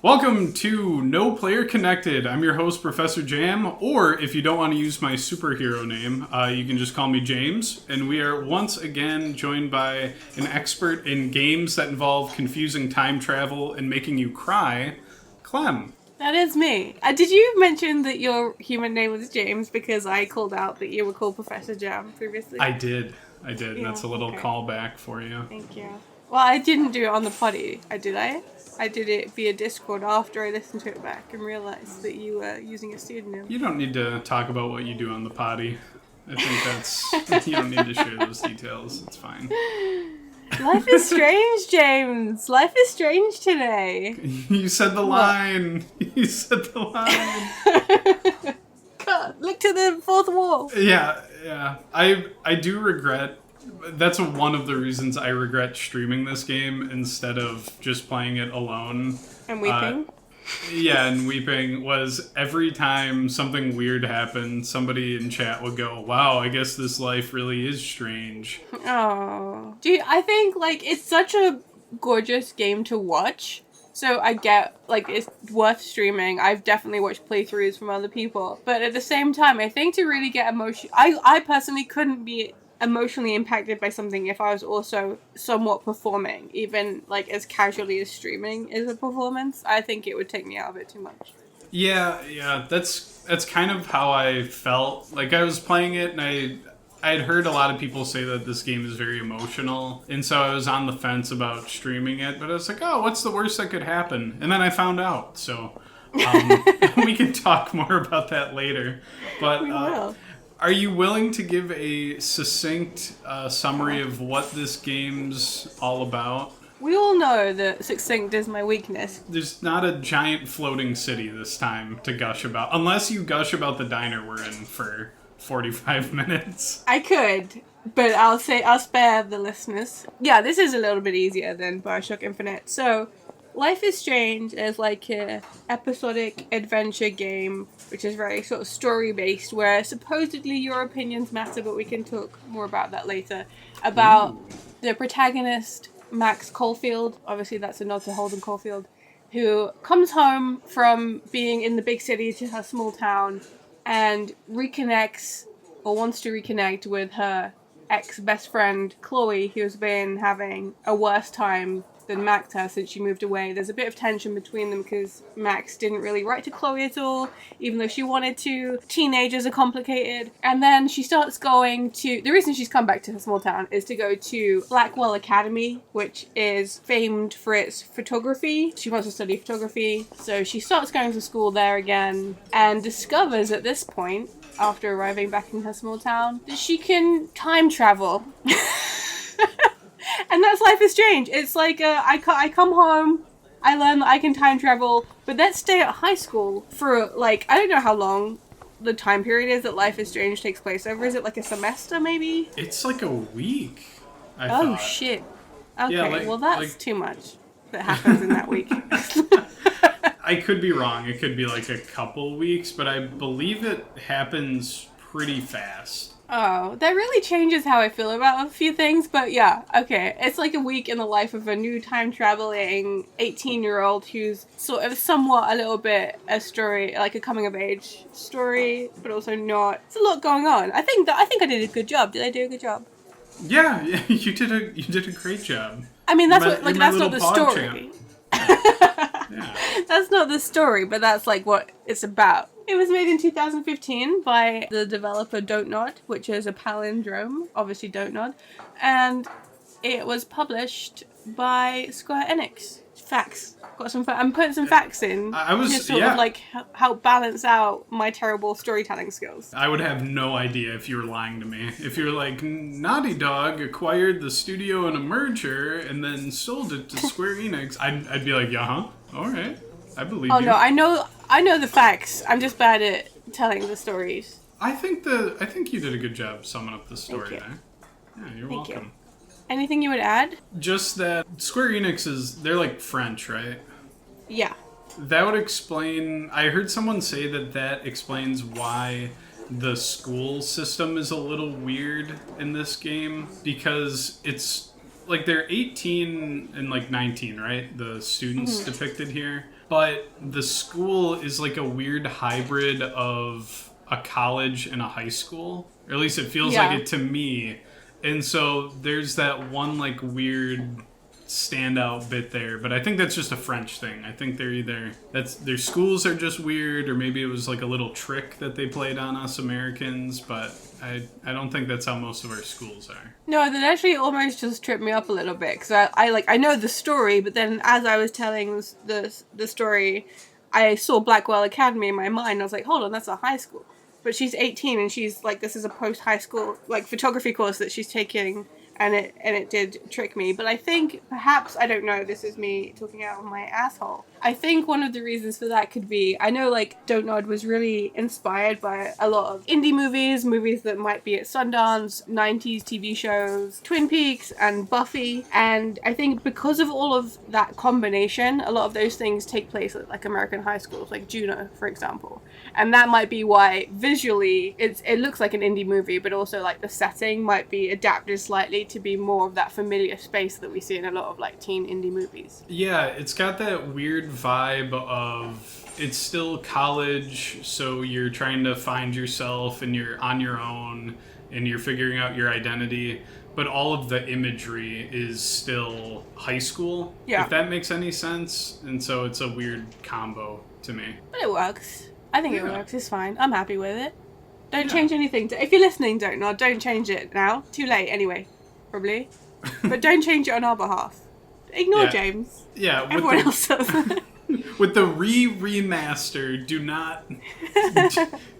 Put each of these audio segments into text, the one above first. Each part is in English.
Welcome to No Player Connected. I'm your host, Professor Jam, or if you don't want to use my superhero name, you can just call me James. And we are once again joined by an expert in games that involve confusing time travel and making you cry, Clem. That is me. Did you mention that your human name was James because I called out that you were called Professor Jam previously? I did. Yeah, That's a little okay. callback for you. Thank you. Well, I didn't do it on the potty, did I? I did it via Discord after I listened to it back and realised that you were using a pseudonym. You don't need to talk about what you do on the potty. I think that's... you don't need to share those details. It's fine. Life is strange, James. Life is strange today. You said the line. You said the line. God, look to the fourth wall. Yeah. I do regret... That's one of the reasons I regret streaming this game instead of just playing it alone. And weeping? And weeping was every time something weird happened, somebody in chat would go, wow, I guess this life really is strange. Oh. Dude, I think, it's such a gorgeous game to watch. So I get, it's worth streaming. I've definitely watched playthroughs from other people. But at the same time, I think to really get emotion... I personally couldn't be emotionally impacted by something if I was also somewhat performing, even as casually as streaming is a performance. I think it would take me out of it too much. Yeah, that's kind of how I felt. I was playing it and I had heard a lot of people say that this game is very emotional, and so I was on the fence about streaming it, but I was like, oh, what's the worst that could happen? And then I found out, so we can talk more about that later. But We will. Are you willing to give a succinct summary of what this game's all about? We all know that succinct is my weakness. There's not a giant floating city this time to gush about, unless you gush about the diner we're in for 45 minutes. I could, but I'll spare the listeners. Yeah, this is a little bit easier than BioShock Infinite. So, Life is Strange is a episodic adventure game, which is very sort of story-based, where supposedly your opinions matter, but we can talk more about that later. About the protagonist, Max Caulfield, obviously that's a nod to Holden Caulfield, who comes home from being in the big city to her small town and reconnects, or wants to reconnect with her ex-best friend, Chloe, who's been having a worse time than Max has since she moved away. There's a bit of tension between them because Max didn't really write to Chloe at all, even though she wanted to. Teenagers are complicated. And then she starts going to... The reason she's come back to her small town is to go to Blackwell Academy, which is famed for its photography. She wants to study photography. So she starts going to school there again and discovers at this point, after arriving back in her small town, that she can time travel. And that's Life is Strange. It's I come home, I learn that I can time travel, but then stay at high school for, I don't know how long the time period is that Life is Strange takes place over. Is it a semester, maybe? It's a week, I Oh, thought. shit. Okay, Yeah, well, that's too much that happens in that week. I could be wrong. It could be a couple weeks, but I believe it happens pretty fast. Oh, that really changes how I feel about a few things, but yeah, okay. It's a week in the life of a new time-traveling 18-year-old who's sort of somewhat a little bit a story, a coming-of-age story, but also not. It's a lot going on. I think I did a good job. Did I do a good job? Yeah, you did a great job. I mean, that's You're that's my not the little story. Yeah. That's not the story, but that's what it's about. It was made in 2015 by the developer Don't Nod, which is a palindrome, obviously Don't Nod, and it was published by Square Enix. Facts. I'm putting some facts in. I was to sort of help balance out my terrible storytelling skills. I would have no idea if you were lying to me. If you were Naughty Dog acquired the studio in a merger and then sold it to Square Enix, I'd be yeah, all right, I believe you. Oh no, I know the facts. I'm just bad at telling the stories. I think you did a good job summing up the story there. Yeah, you're Thank welcome. you. Anything you would add? Just that Square Enix they're French, right? Yeah. That would explain... I heard someone say that explains why the school system is a little weird in this game. Because it's... they're 18 and 19, right? The students depicted here. but the school is like a weird hybrid of a college and a high school. Or at least it feels like it to me. And so there's that one like weird standout bit there, but I think that's just a French thing. I think their schools are just weird, or maybe it was like a little trick that they played on us Americans, but I don't think that's how most of our schools are. No, that actually almost just tripped me up a little bit, because I know the story, but then as I was telling the story, I saw Blackwell Academy in my mind. I was like, hold on, that's a high school. But she's 18 and she's like, this is a post-high school like photography course that she's taking, and it did trick me. But I think perhaps, I don't know, this is me talking out of my asshole. I think one of the reasons for that could be, I know like Don't Nod was really inspired by a lot of indie movies that might be at Sundance, 90s TV shows, Twin Peaks and Buffy. And I think because of all of that combination, a lot of those things take place at like American high schools, like Juno, for example. And that might be why visually it looks like an indie movie, but also like the setting might be adapted slightly to be more of that familiar space that we see in a lot of like teen indie movies. Yeah, it's got that weird vibe of it's still college, so you're trying to find yourself and you're on your own and you're figuring out your identity, but all of the imagery is still high school, if that makes any sense. And so it's a weird combo to me. But it works. I think it works. It's fine. I'm happy with it. Don't change anything. If you're listening, don't change it now. Too late anyway, probably. But don't change it on our behalf. Ignore James. Yeah. Everyone else does. With the remaster, do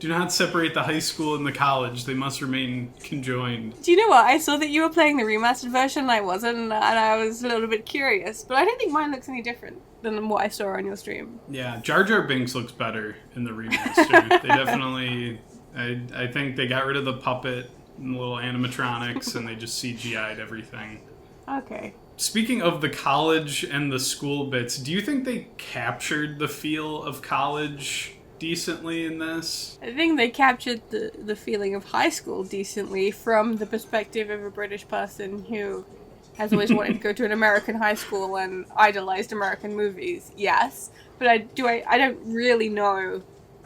not separate the high school and the college. They must remain conjoined. Do you know what? I saw that you were playing the remastered version and I wasn't, and I was a little bit curious. But I don't think mine looks any different than what I saw on your stream. Yeah, Jar Jar Binks looks better in the remaster. They definitely... I think they got rid of the puppet and the little animatronics, and they just CGI'd everything. Okay. Speaking of the college and the school bits, do you think they captured the feel of college decently in this? I think they captured the feeling of high school decently from the perspective of a British person who has always wanted to go to an American high school and idolized American movies. Yes, but I don't really know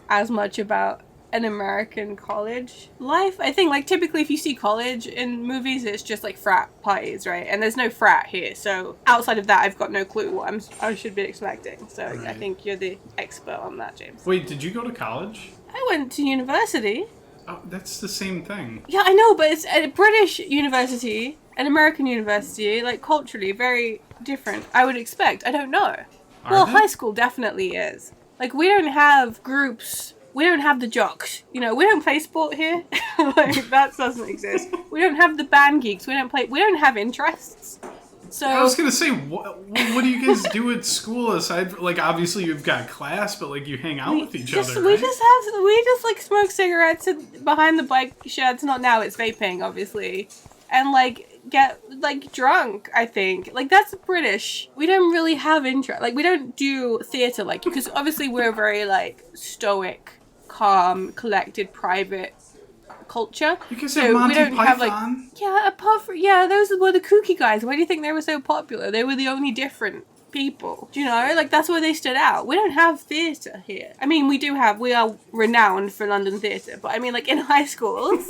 as much about an American college life. I think like typically if you see college in movies, it's just like frat parties, right? And there's no frat here, so outside of that I've got no clue what I should be expecting. So right. I think you're the expert on that, James. Wait, did you go to college? I went to university. Oh, that's the same thing. Yeah, I know, but it's a British university, an American university, like culturally very different, I would expect. I don't know. High school definitely is. Like, we don't have groups. We don't have the jocks. You know, we don't play sport here. Like, that doesn't exist. We don't have the band geeks. We don't have interests. So I was gonna say, what do you guys do at school aside? Like, obviously you've got class, but like you hang out with each other. We right? just like smoke cigarettes behind the bike sheds. Not now, it's vaping, obviously, and like get like drunk. I think like that's British. We don't really have interest. Like we don't do theatre like because obviously we're very like stoic, calm, collected, private culture. Because so Monty we don't Python. Have those were the kooky guys. Why do you think they were so popular? They were the only different people. Do you know? Like that's where they stood out. We don't have theatre here. I mean, we are renowned for London theatre, but I mean, like in high schools,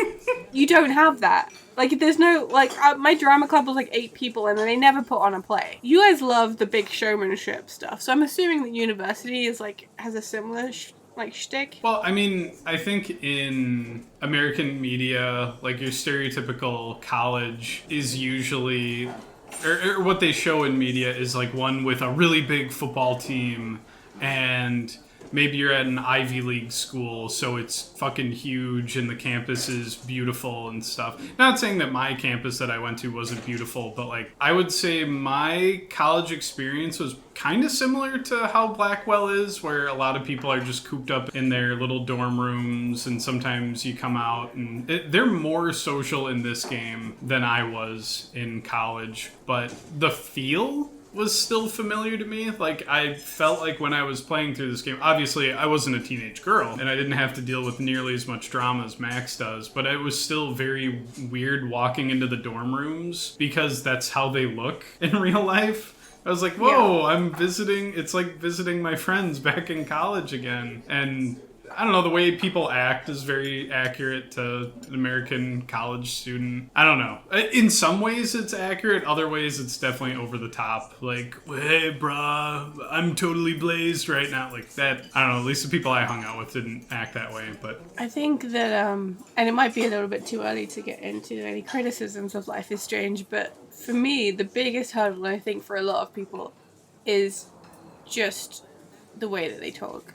you don't have that. Like there's no like my drama club was like 8 people, and they never put on a play. You guys love the big showmanship stuff, so I'm assuming that university is like has a similar like shtick. Well, I mean, I think in American media, like your stereotypical college is usually, or what they show in media is like one with a really big football team, and maybe you're at an Ivy League school, so it's fucking huge and the campus is beautiful and stuff. Not saying that my campus that I went to wasn't beautiful, but like I would say my college experience was kind of similar to how Blackwell is, where a lot of people are just cooped up in their little dorm rooms, and sometimes you come out and they're more social in this game than I was in college, but the feel was still familiar to me. Like I felt like when I was playing through this game, obviously I wasn't a teenage girl and I didn't have to deal with nearly as much drama as Max does, but it was still very weird walking into the dorm rooms because that's how they look in real life. I was like, whoa, I'm visiting. It's like visiting my friends back in college again. And I don't know, the way people act is very accurate to an American college student. I don't know. In some ways it's accurate, other ways it's definitely over the top. Like, hey, brah, I'm totally blazed right now. Like that, I don't know, at least the people I hung out with didn't act that way. But I think that, and it might be a little bit too early to get into any criticisms of Life is Strange, but for me, the biggest hurdle, and I think for a lot of people, is just the way that they talk.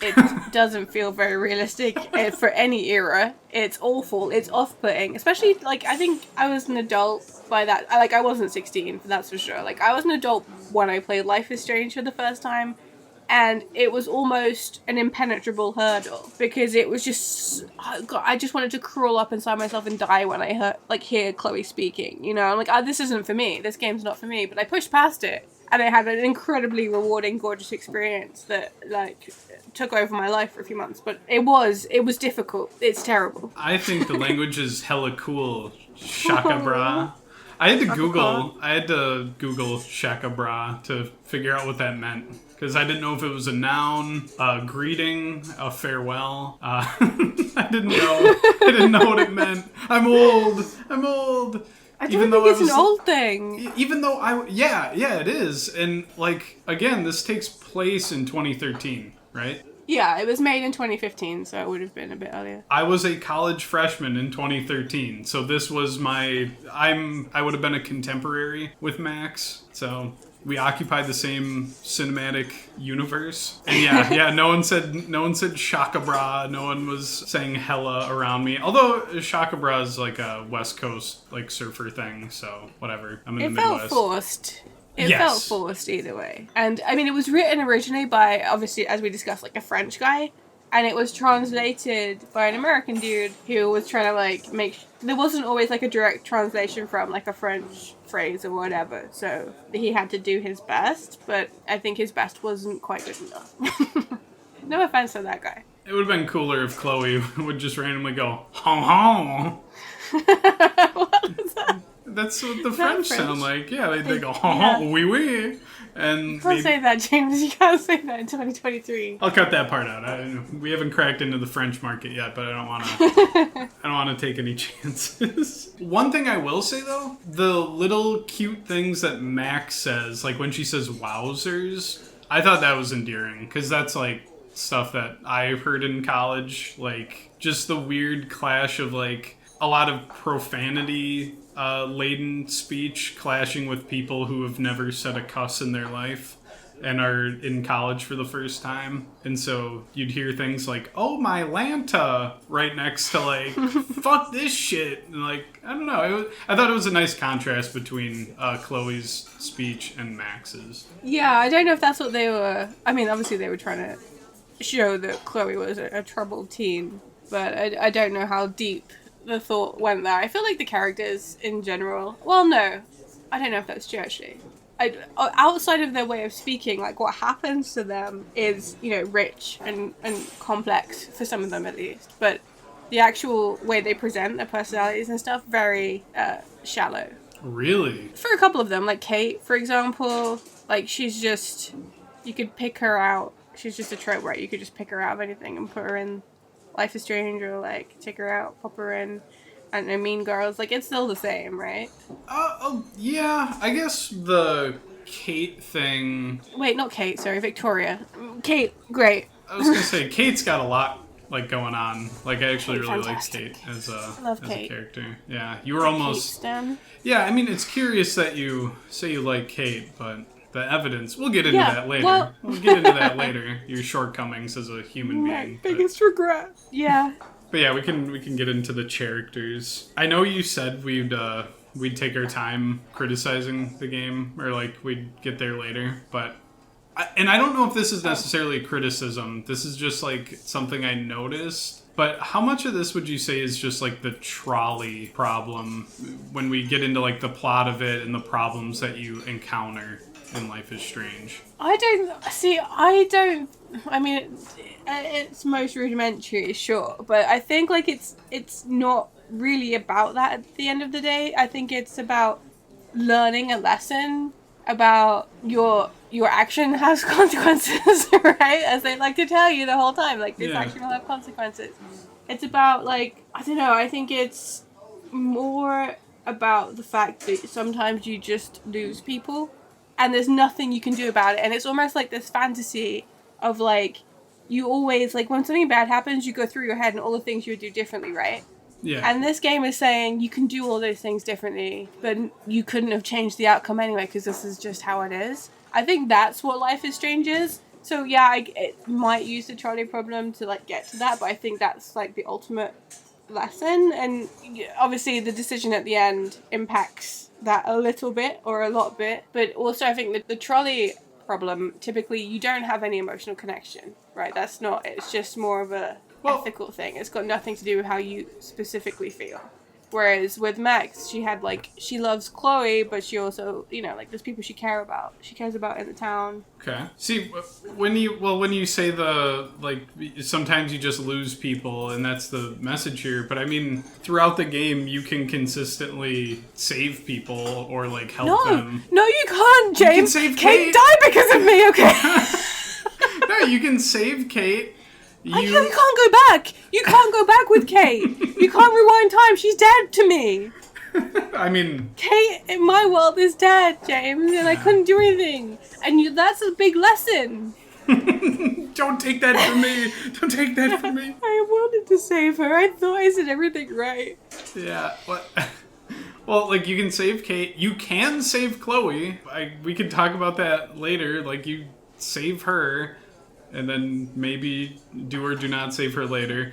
It doesn't feel very realistic for any era. It's awful. It's off-putting. Especially, like, I think I was an adult by that. I wasn't 16, that's for sure. Like, I was an adult when I played Life is Strange for the first time. And it was almost an impenetrable hurdle. Because it was just... God, I just wanted to crawl up inside myself and die when I hear Chloe speaking. You know, I'm like, this isn't for me. This game's not for me. But I pushed past it. And I had an incredibly rewarding, gorgeous experience that, like, took over my life for a few months. But it was difficult. It's terrible. I think the language is hella cool. Shaka bra. I had to Google shaka bra to figure out what that meant. Because I didn't know if it was a noun, a greeting, a farewell. I didn't know what it meant. I'm old. I don't think it's an old thing. Even though yeah, it is. And, like, again, this takes place in 2013, right? Yeah, it was made in 2015, so it would have been a bit earlier. I was a college freshman in 2013, so this was I would have been a contemporary with Max, so we occupied the same cinematic universe. And yeah, no one said shaka bra, no one was saying hella around me. Although shaka bra is like a West Coast like surfer thing, so whatever. I'm in the Midwest. It felt forced. It felt forced either way. And I mean, it was written originally by, obviously, as we discussed, like a French guy. And it was translated by an American dude who was trying to, like, there wasn't always, like, a direct translation from, like, a French phrase or whatever. So he had to do his best, but I think his best wasn't quite good enough. No offense to that guy. It would have been cooler if Chloe would just randomly go, hong hong. What was that? That's what the French sound like. Yeah, they go, hong, oui, oui. And you can't say that, James. You can't say that in 2023. I'll cut that part out. We haven't cracked into the French market yet, but I don't want to take any chances. One thing I will say, though, the little cute things that Max says, like when she says wowzers, I thought that was endearing, because that's, like, stuff that I've heard in college. Like, just the weird clash of, like, a lot of profanity laden speech clashing with people who have never said a cuss in their life and are in college for the first time. And so you'd hear things like, oh, my Lanta, right next to, like, fuck this shit. And, like, I don't know. I thought it was a nice contrast between Chloe's speech and Max's. Yeah, I don't know if that's what they were... I mean, obviously they were trying to show that Chloe was a troubled teen, but I don't know how deep the thought went there. I feel like the characters in general... Well, no. I don't know if that's true, actually. Outside of their way of speaking, like, what happens to them is, you know, rich and complex, for some of them at least. But the actual way they present their personalities and stuff, very shallow. Really? For a couple of them, like Kate, for example, like, she's just... You could pick her out. She's just a trope, right? You could just pick her out of anything and put her in Life is Strange, or, like, take her out, pop her in, I don't know, Mean Girls. Like, it's still the same, right? Yeah, I guess the Kate thing... Wait, not Kate, sorry, Victoria. Kate, great. I was gonna say, Kate's got a lot, like, going on. Like, I actually really like Kate as a character. Yeah, you were almost... Yeah, I mean, it's curious that you say you like Kate, but... The evidence. We'll get into that later. Well, we'll get into that later. Your shortcomings as a human being. Biggest regret. Yeah. But yeah, we can get into the characters. I know you said we'd take our time criticizing the game, or like we'd get there later, but I don't know if this is necessarily a criticism. This is just like something I noticed. But how much of this would you say is just like the trolley problem when we get into like the plot of it and the problems that you encounter in Life is Strange? I mean, it's most rudimentary, sure, but I think like it's not really about that at the end of the day. I think it's about learning a lesson about your action has consequences, right? As they like to tell you the whole time, like, this action will have consequences. It's about, like, I don't know, I think it's more about the fact that sometimes you just lose people and there's nothing you can do about it. And it's almost like this fantasy of, like, you always, like, when something bad happens, you go through your head and all the things you would do differently, right? Yeah. And this game is saying you can do all those things differently, but you couldn't have changed the outcome anyway because this is just how it is. I think that's what Life is Strange is. So yeah, it might use the trolley problem to, like, get to that, but I think that's, like, the ultimate lesson. And obviously the decision at the end impacts that a little bit or a lot bit. But also I think that the trolley problem, typically you don't have any emotional connection, right? That's not, it's just more of a ethical thing. It's got nothing to do with how you specifically feel. Whereas with Max, she had, like, she loves Chloe, but she also, you know, like, there's people she cares about in the town. Okay. See, when you say the, like, sometimes you just lose people, and that's the message here, but I mean, throughout the game, you can consistently save people or, like, help them. No, you can't, James. You can save Kate died because of me, okay? No, you can save Kate. You can't go back. You can't go back with Kate. You can't rewind time. She's dead to me. I mean, Kate in my world is dead, James, and I couldn't do anything. And that's a big lesson. Don't take that from me. Don't take that from me. I wanted to save her. I thought I said everything right. Yeah. What? Well, like, you can save Kate. You can save Chloe. We can talk about that later. Like, you save her. And then maybe do or do not save her later.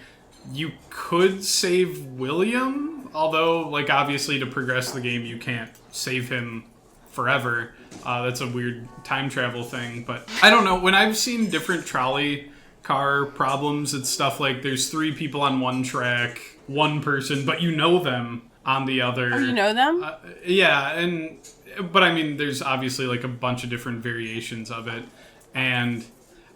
You could save William, although, like, obviously to progress the game, you can't save him forever. That's a weird time travel thing. But I don't know. When I've seen different trolley car problems, it's stuff like there's 3 people on one track, one person, but you know them on the other. Oh, you know them? Yeah, but I mean, there's obviously, like, a bunch of different variations of it. And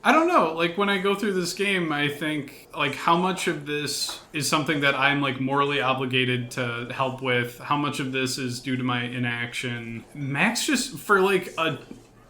I don't know, like, when I go through this game, I think, like, how much of this is something that I'm, like, morally obligated to help with? How much of this is due to my inaction? Max just, for, like,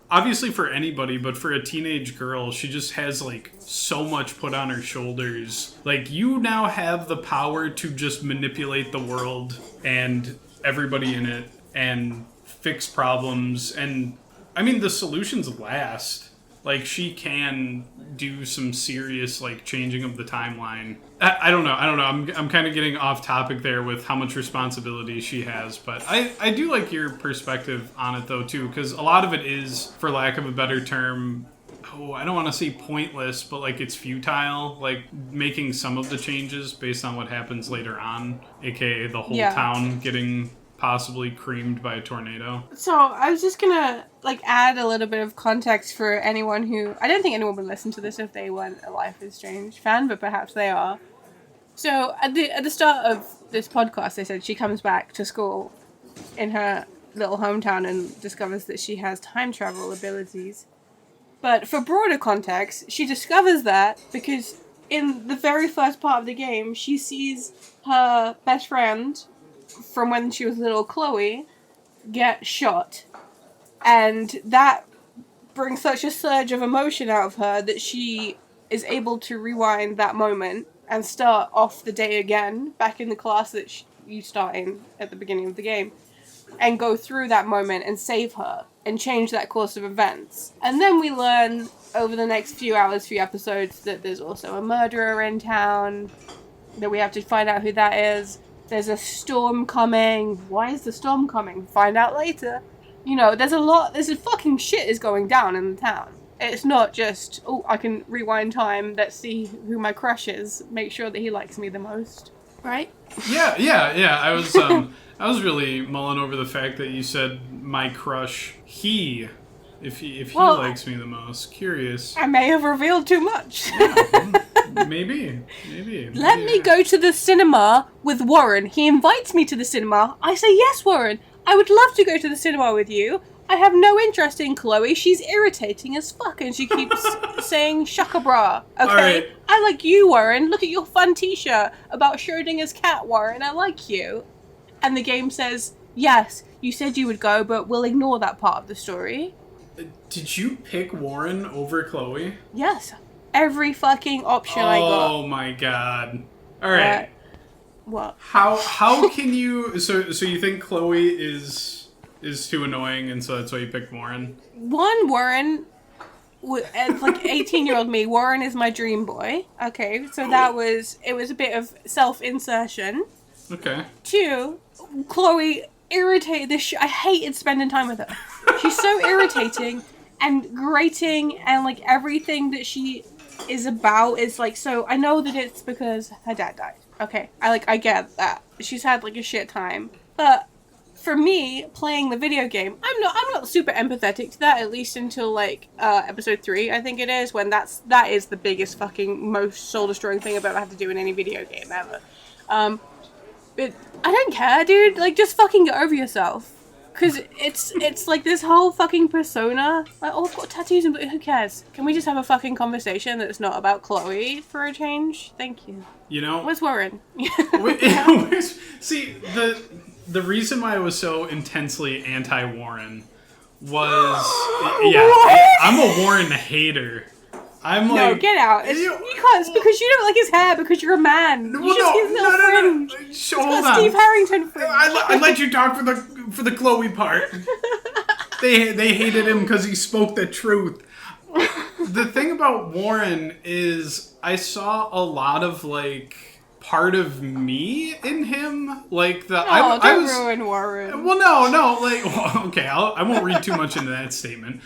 obviously for anybody, but for a teenage girl, she just has, like, so much put on her shoulders. Like, you now have the power to just manipulate the world and everybody in it and fix problems. And, I mean, the solutions last. Like, she can do some serious, like, changing of the timeline. I don't know. I'm kind of getting off topic there with how much responsibility she has. But I do like your perspective on it, though, too. Because a lot of it is, for lack of a better term, I don't want to say pointless, but, like, it's futile. Like, making some of the changes based on what happens later on. A.k.a. the whole town getting possibly creamed by a tornado. So I was just gonna, like, add a little bit of context for anyone who, I don't think anyone would listen to this if they weren't a Life is Strange fan, but perhaps they are. So at the start of this podcast, they said she comes back to school in her little hometown and discovers that she has time travel abilities. But for broader context, she discovers that because in the very first part of the game, she sees her best friend from when she was little, Chloe, get shot. And that brings such a surge of emotion out of her that she is able to rewind that moment and start off the day again, back in the class that you start in at the beginning of the game, and go through that moment and save her and change that course of events. And then we learn over the next few episodes, that there's also a murderer in town, that we have to find out who that is. There's a storm coming. Why is the storm coming? Find out later. You know, there's a fucking shit is going down in the town. It's not just, oh, I can rewind time, let's see who my crush is, make sure that he likes me the most. Right? Yeah. I was really mulling over the fact that you said my crush, if he likes me the most. Curious. I may have revealed too much. Yeah, maybe. Let me go to the cinema with Warren. He invites me to the cinema. I say, yes, Warren. I would love to go to the cinema with you. I have no interest in Chloe. She's irritating as fuck, and she keeps saying shaka bra. Okay? Right. I like you, Warren. Look at your fun t-shirt about Schrodinger's cat, Warren. I like you. And the game says, yes, you said you would go, but we'll ignore that part of the story. Did you pick Warren over Chloe? Yes. Every fucking option I got. Oh my god. Alright. What? How can you... So you think Chloe is too annoying, and so that's why you picked Warren? Warren... As like 18-year-old me, Warren is my dream boy. Okay, so it was a bit of self-insertion. Okay. 2, Chloe irritated I hated spending time with her. She's so irritating and grating, and like everything that she is about is like, so I know that it's because her dad died. Okay, I get that. She's had like a shit time. But for me, playing the video game, I'm not super empathetic to that, at least until like episode 3, I think it is, when that is the biggest fucking most soul destroying thing I've ever had to do in any video game ever. But I don't care, dude. Like, just fucking get over yourself. Cause it's like this whole fucking persona. Like, oh, I've got tattoos, but who cares? Can we just have a fucking conversation that's not about Chloe for a change? Thank you. You know, where's Warren? See, the reason why I was so intensely anti-Warren was, I'm a Warren hater. I'm no, like, get out. You can't. It's because you don't like his hair, because you're a man. No, you just his little fringe. Hold on. Steve Harrington fringe. I let you talk for the Chloe part. They hated him because he spoke the truth. The thing about Warren is I saw a lot of like part of me in him, like the. I was ruin Warren. Well, no, like okay, I won't read too much into that statement.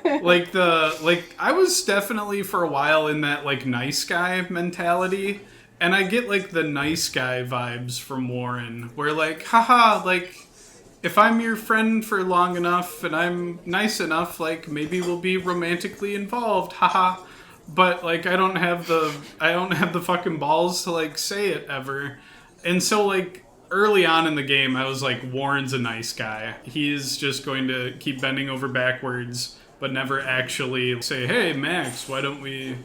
I was definitely for a while in that like nice guy mentality, and I get like the nice guy vibes from Warren, where like, haha, like if I'm your friend for long enough and I'm nice enough, like maybe we'll be romantically involved, haha. But like I don't have the fucking balls to like say it ever. And so like early on in the game I was like, Warren's a nice guy. He's just going to keep bending over backwards but never actually say, hey Max, why don't we,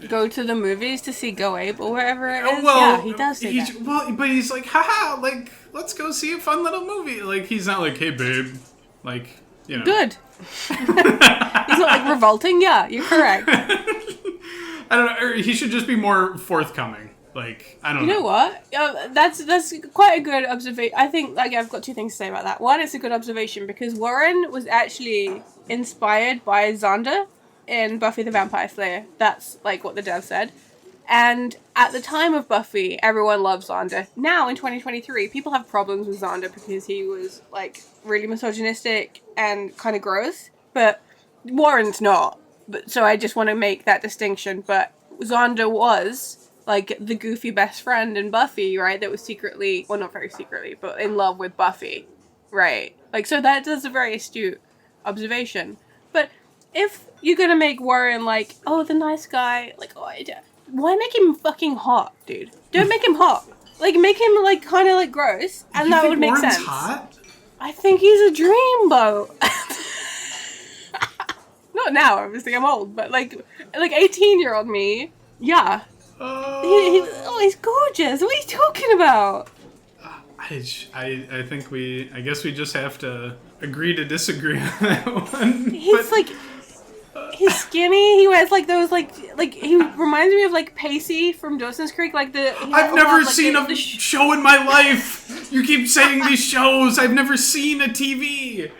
go to the movies to see Go Ape or whatever it is? Well, yeah, he does say that. Well, but he's like, haha, like let's go see a fun little movie. Like he's not like, hey babe, like, Good. He's not like revolting. Yeah, you're correct. I don't know. Or he should just be more forthcoming. Like, I don't know. You know what? That's quite a good observation. I think, like, I've got 2 things to say about that. One, it's a good observation because Warren was actually inspired by Xander in Buffy the Vampire Slayer. That's, like, what the dev said. And at the time of Buffy, everyone loved Xander. Now, in 2023, people have problems with Xander because he was, like, really misogynistic and kind of gross. But Warren's not. So I just want to make that distinction. But Xander was like the goofy best friend in Buffy, right? That was secretly, well, not very secretly, but in love with Buffy, right? Like, so that's a very astute observation. But if you're gonna make Warren like, oh, the nice guy, like, oh, why make him fucking hot, dude? Don't make him hot. Like, make him like kind of like gross, and that would make Warren's sense. Hot? I think he's a dreamboat. Not now, obviously, I'm old, but like 18-year-old me, yeah. He's gorgeous. What are you talking about? I think I guess we just have to agree to disagree on that one. He's skinny. He wears like those like he reminds me of like Pacey from Dawson's Creek. Like I've never seen a show in my life. You keep saying these shows. I've never seen a TV.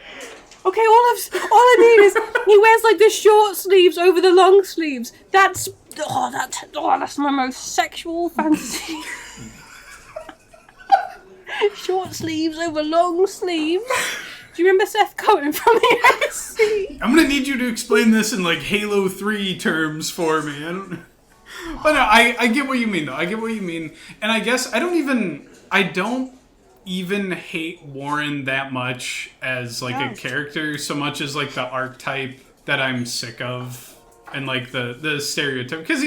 Okay, all I mean is he wears like the short sleeves over the long sleeves. That's my most sexual fantasy. Short sleeves over long sleeves. Do you remember Seth Cohen from the SC? I'm gonna need you to explain this in like Halo 3 terms for me. But no, I get what you mean though. I get what you mean, and I guess I don't even hate Warren that much as like a character so much as like the archetype that I'm sick of, and like the stereotype, because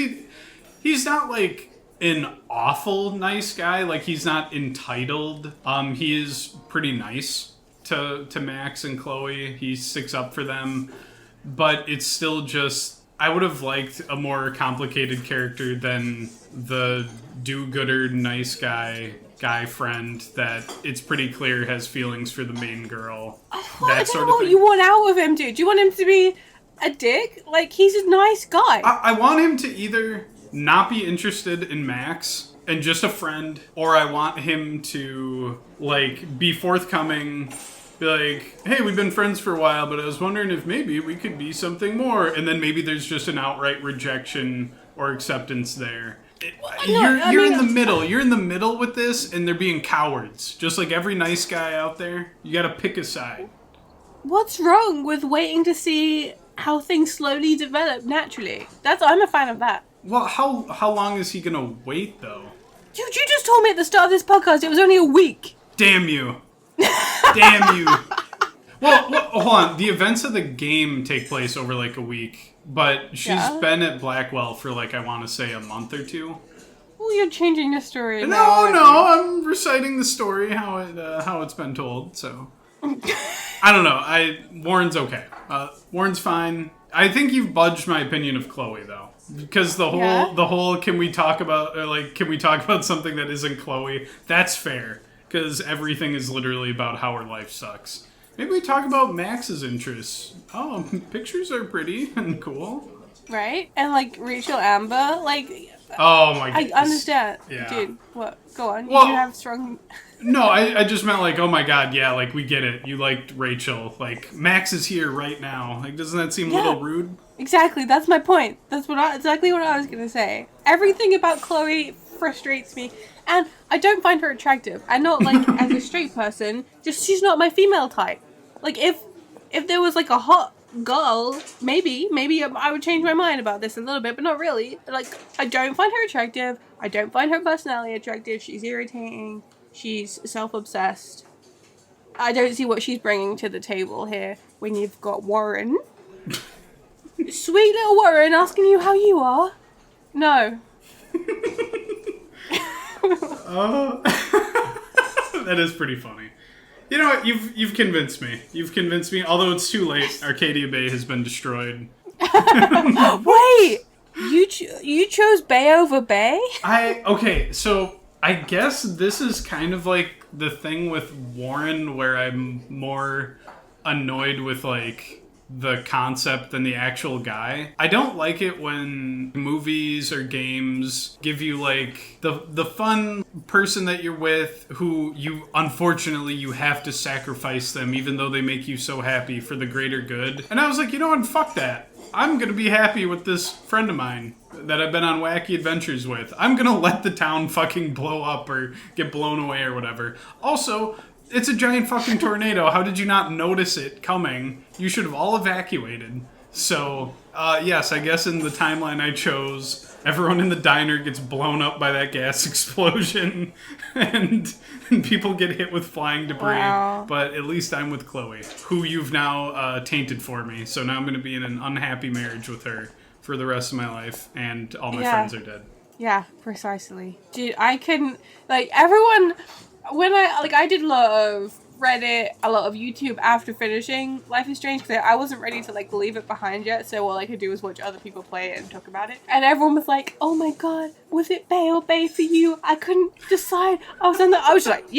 he's not like an awful nice guy. Like he's not entitled. He is pretty nice to Max and Chloe. He sticks up for them, but it's still just, I would have liked a more complicated character than the do-gooder nice guy guy friend that it's pretty clear has feelings for the main girl. I That don't sort know of what thing. you want out of him, dude. Do you want him to be a dick? Like, he's a nice guy. I want him to either not be interested in Max and just a friend, or I want him to, like, be forthcoming, be like, hey, we've been friends for a while, but I was wondering if maybe we could be something more. And then maybe there's just an outright rejection or acceptance there. You're in the middle. You're in the middle with this, and they're being cowards. Just like every nice guy out there, you gotta pick a side. What's wrong with waiting to see how things slowly develop naturally? I'm a fan of that. Well, how long is he gonna wait, though? Dude, you just told me at the start of this podcast it was only a week. Damn you. Damn you. Well, hold on. The events of the game take place over like a week, but she's been at Blackwell for like, I want to say a month or two. Well, you're changing your story now. No, I'm reciting the story how it's been told. So I don't know. Warren's okay. Warren's fine. I think you've budged my opinion of Chloe though, because the whole can we talk about something that isn't Chloe? That's fair, because everything is literally about how her life sucks. Maybe we talk about Max's interests. Oh, pictures are pretty and cool. Right? And like Rachel Amber, like... Oh my goodness. I understand. Yeah. Dude, what? Go on. Well, you have strong... No, I just meant like, oh my god, yeah, like we get it. You liked Rachel. Like, Max is here right now. Like, doesn't that seem a little rude? Exactly, that's my point. That's exactly what I was going to say. Everything about Chloe frustrates me. And I don't find her attractive. And not like as a straight person, just she's not my female type. Like if there was like a hot girl, maybe I would change my mind about this a little bit, but not really. Like, I don't find her attractive. I don't find her personality attractive. She's irritating. She's self-obsessed. I don't see what she's bringing to the table here when you've got Warren. Sweet little Warren asking you how you are. No. Oh, that is pretty funny. You know what? You've convinced me. You've convinced me. Although it's too late. Arcadia Bay has been destroyed. Wait, you chose Bay over Bay? Okay. So I guess this is kind of like the thing with Warren, where I'm more annoyed with like the concept than the actual guy. I don't like it when movies or games give you like the fun person that you're with who unfortunately you have to sacrifice them even though they make you so happy for the greater good. And I was like, you know what, fuck that. I'm gonna be happy with this friend of mine that I've been on wacky adventures with. I'm gonna let the town fucking blow up or get blown away or whatever. Also, it's a giant fucking tornado. How did you not notice it coming? You should have all evacuated. So, yes, I guess in the timeline I chose, everyone in the diner gets blown up by that gas explosion, and people get hit with flying debris. Wow. But at least I'm with Chloe, who you've now tainted for me. So now I'm going to be in an unhappy marriage with her for the rest of my life, and all my friends are dead. Yeah, precisely. Dude, I can... Like, everyone... When I did a lot of Reddit, a lot of YouTube after finishing Life is Strange, because I wasn't ready to like leave it behind yet, so all I could do was watch other people play it and talk about it. And everyone was like, oh my god, was it Bay or Bay for you? I couldn't decide. I was just like,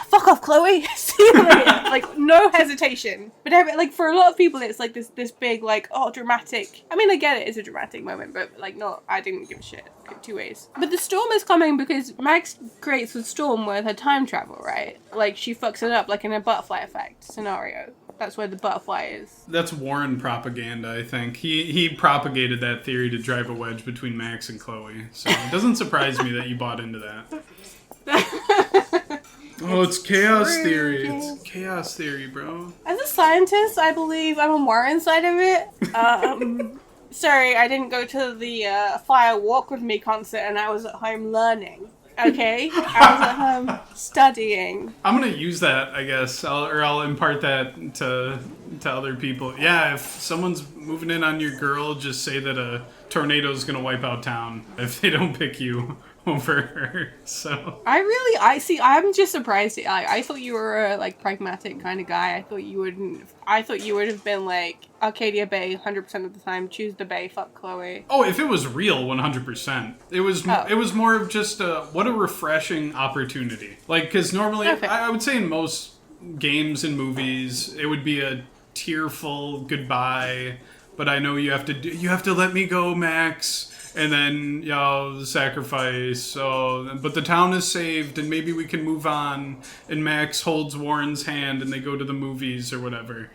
fuck off, Chloe. See you later. Like, no hesitation. But like for a lot of people it's like this big like, oh, dramatic. I mean, I get it, it's a dramatic moment, but like not, I didn't give a shit. Two ways. But the storm is coming because Max creates the storm with her time travel, right? Like, she fucks it up, like in a butterfly effect scenario. That's where the butterfly is. That's Warren propaganda, I think. He propagated that theory to drive a wedge between Max and Chloe. So it doesn't surprise me that you bought into that. Oh, it's chaos theory. It's chaos theory, bro. As a scientist, I believe I'm on Warren's side of it. Sorry, I didn't go to the Fire Walk With Me concert and I was at home learning, okay? I was at home studying. I'm going to use that, I guess, I'll impart that to other people. Yeah, if someone's moving in on your girl, just say that a tornado's going to wipe out town if they don't pick you over her. So I'm just surprised. I thought you were a like pragmatic kind of guy. I thought you would have been like Arcadia Bay 100% of the time. Choose the Bay. Fuck Chloe. oh, if it was real, 100%. It was more of just what a refreshing opportunity. Like, because normally Okay. I would say in most games and movies it would be a tearful goodbye, but I know you have to let me go, Max. And then, the sacrifice. So, but the town is saved, and maybe we can move on. And Max holds Warren's hand, and they go to the movies or whatever.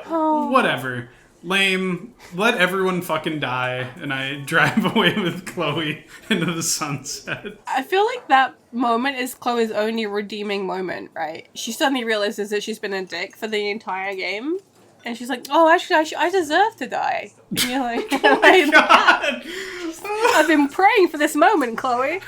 Whatever. Lame. Let everyone fucking die, and I drive away with Chloe into the sunset. I feel like that moment is Chloe's only redeeming moment, right? She suddenly realizes that she's been a dick for the entire game. And she's like, oh, actually, I deserve to die. And you're like, Oh my god! I've been praying for this moment, Chloe.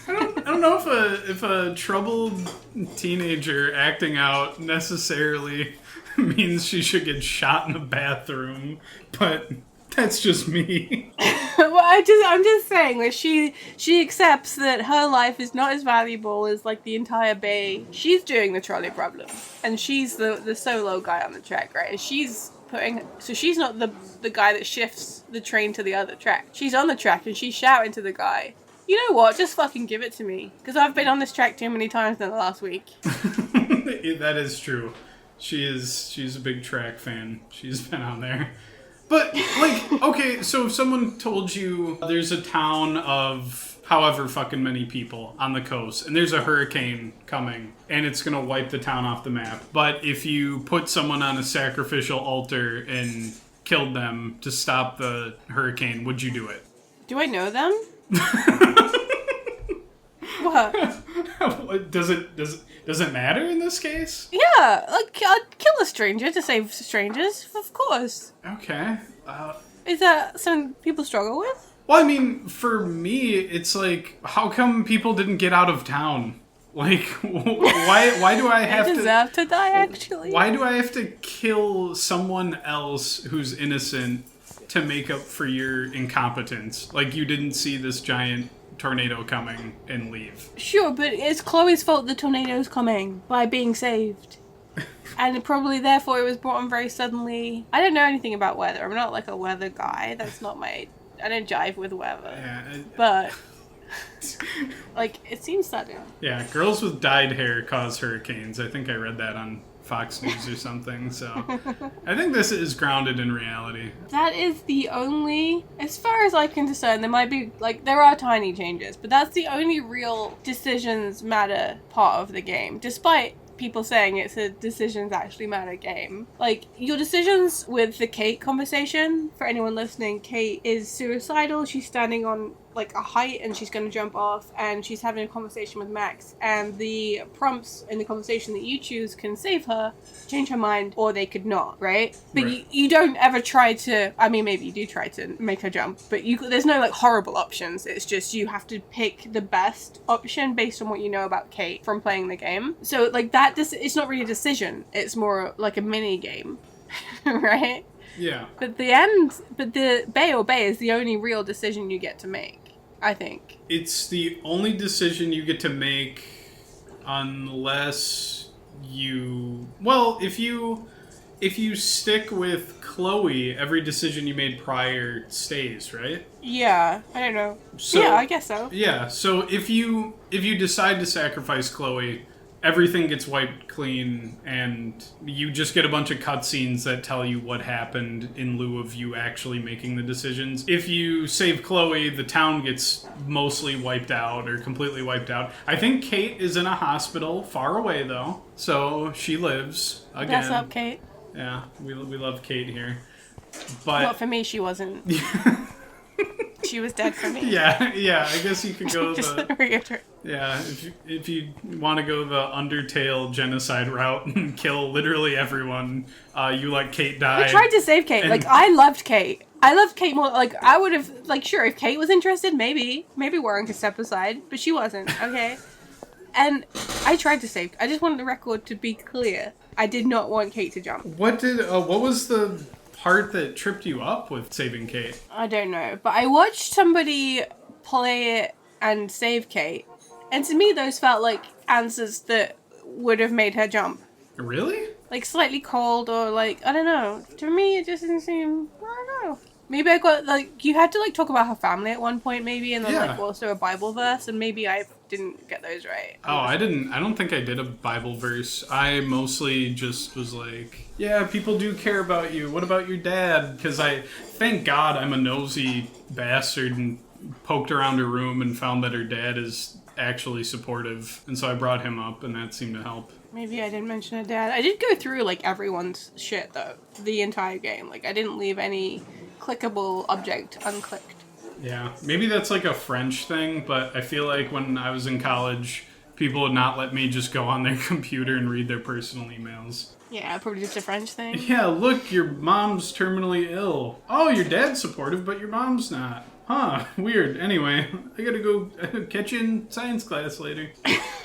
I don't know if a troubled teenager acting out necessarily means she should get shot in the bathroom, but that's just me. Well, I'm just saying, like, she accepts that her life is not as valuable as like the entire bay. She's doing the trolley problem, and she's the solo guy on the track, right? And she's not the guy that shifts the train to the other track. She's on the track and she's shouting to the guy, you know what? Just fucking give it to me, because I've been on this track too many times in the last week. That is true. She's a big track fan. She's been on there. But, like, okay, so if someone told you there's a town of however fucking many people on the coast, and there's a hurricane coming, and it's gonna wipe the town off the map, but if you put someone on a sacrificial altar and killed them to stop the hurricane, would you do it? Do I know them? What? Does it matter in this case? Yeah, like, I'd kill a stranger to save strangers, of course. Okay. Is that something people struggle with? Well, I mean, for me, it's like, how come people didn't get out of town? Like, why do I have to... deserve to die, actually. Why do I have to kill someone else who's innocent to make up for your incompetence? Like, you didn't see this giant tornado coming and leave. Sure, but it's Chloe's fault the tornado's coming by being saved. And probably, therefore, it was brought on very suddenly. I don't know anything about weather. I'm not, like, a weather guy. That's not my... I don't jive with weather. Yeah, but... like, it seems sudden. Yeah, girls with dyed hair cause hurricanes. I think I read that on Fox News or something, so... I think this is grounded in reality. That is the only... As far as I can discern, there might be... Like, there are tiny changes, but that's the only real decisions matter part of the game. Despite people saying it's a decisions actually matter game. Like, your decisions with the Kate conversation, for anyone listening, Kate is suicidal. She's standing on, like, a height and she's going to jump off, and she's having a conversation with Max, and the prompts in the conversation that you choose can save her, change her mind, or they could not, right? But Right. you don't ever try to... I mean, maybe you do try to make her jump, but there's no, like, horrible options. It's just you have to pick the best option based on what you know about Kate from playing the game. So, like, it's not really a decision. It's more like a mini game, right? Yeah. But the Bay or Bay is the only real decision you get to make, I think. It's the only decision you get to make unless you... Well, if you stick with Chloe, every decision you made prior stays, right? Yeah, I don't know. So, yeah, I guess so. Yeah, so if you decide to sacrifice Chloe, everything gets wiped clean, and you just get a bunch of cutscenes that tell you what happened in lieu of you actually making the decisions. If you save Chloe, the town gets mostly wiped out or completely wiped out. I think Kate is in a hospital far away, though, so she lives again. That's up, Kate. Yeah, we love Kate here. But Well, for me, she wasn't. She was dead for me. yeah, I guess you could go Just the... reiterate. Yeah, if you want to go the Undertale genocide route and kill literally everyone, you let Kate die. I tried to save Kate. And- Like, I loved Kate. I loved Kate more. Like, I would have, like, sure, if Kate was interested, maybe Warren could step aside, but she wasn't, okay? And I tried to save. I just wanted the record to be clear. I did not want Kate to jump. What was the part that tripped you up with saving Kate? I don't know, but I watched somebody play it and save Kate. And to me, those felt like answers that would have made her jump. Really? Like, slightly cold, or like, I don't know. To me, it just didn't seem, I don't know. Maybe I got, like, you had to, like, talk about her family at one point, maybe, and then, like, also a Bible verse, and maybe I didn't get those right. I don't think I did a Bible verse. I mostly just was like, yeah, people do care about you. What about your dad? Because thank God I'm a nosy bastard and poked around her room and found that her dad is actually supportive. And so I brought him up, and that seemed to help. Maybe I didn't mention her dad. I did go through, like, everyone's shit, though, the entire game. Like, I didn't leave any clickable object unclicked. Yeah, maybe that's like a French thing, but I feel like when I was in college, people would not let me just go on their computer and read their personal emails. Yeah, probably just a French thing. Yeah, look, your mom's terminally ill. Oh, your dad's supportive, but your mom's not. Huh, weird. Anyway, I gotta go catch you in science class later.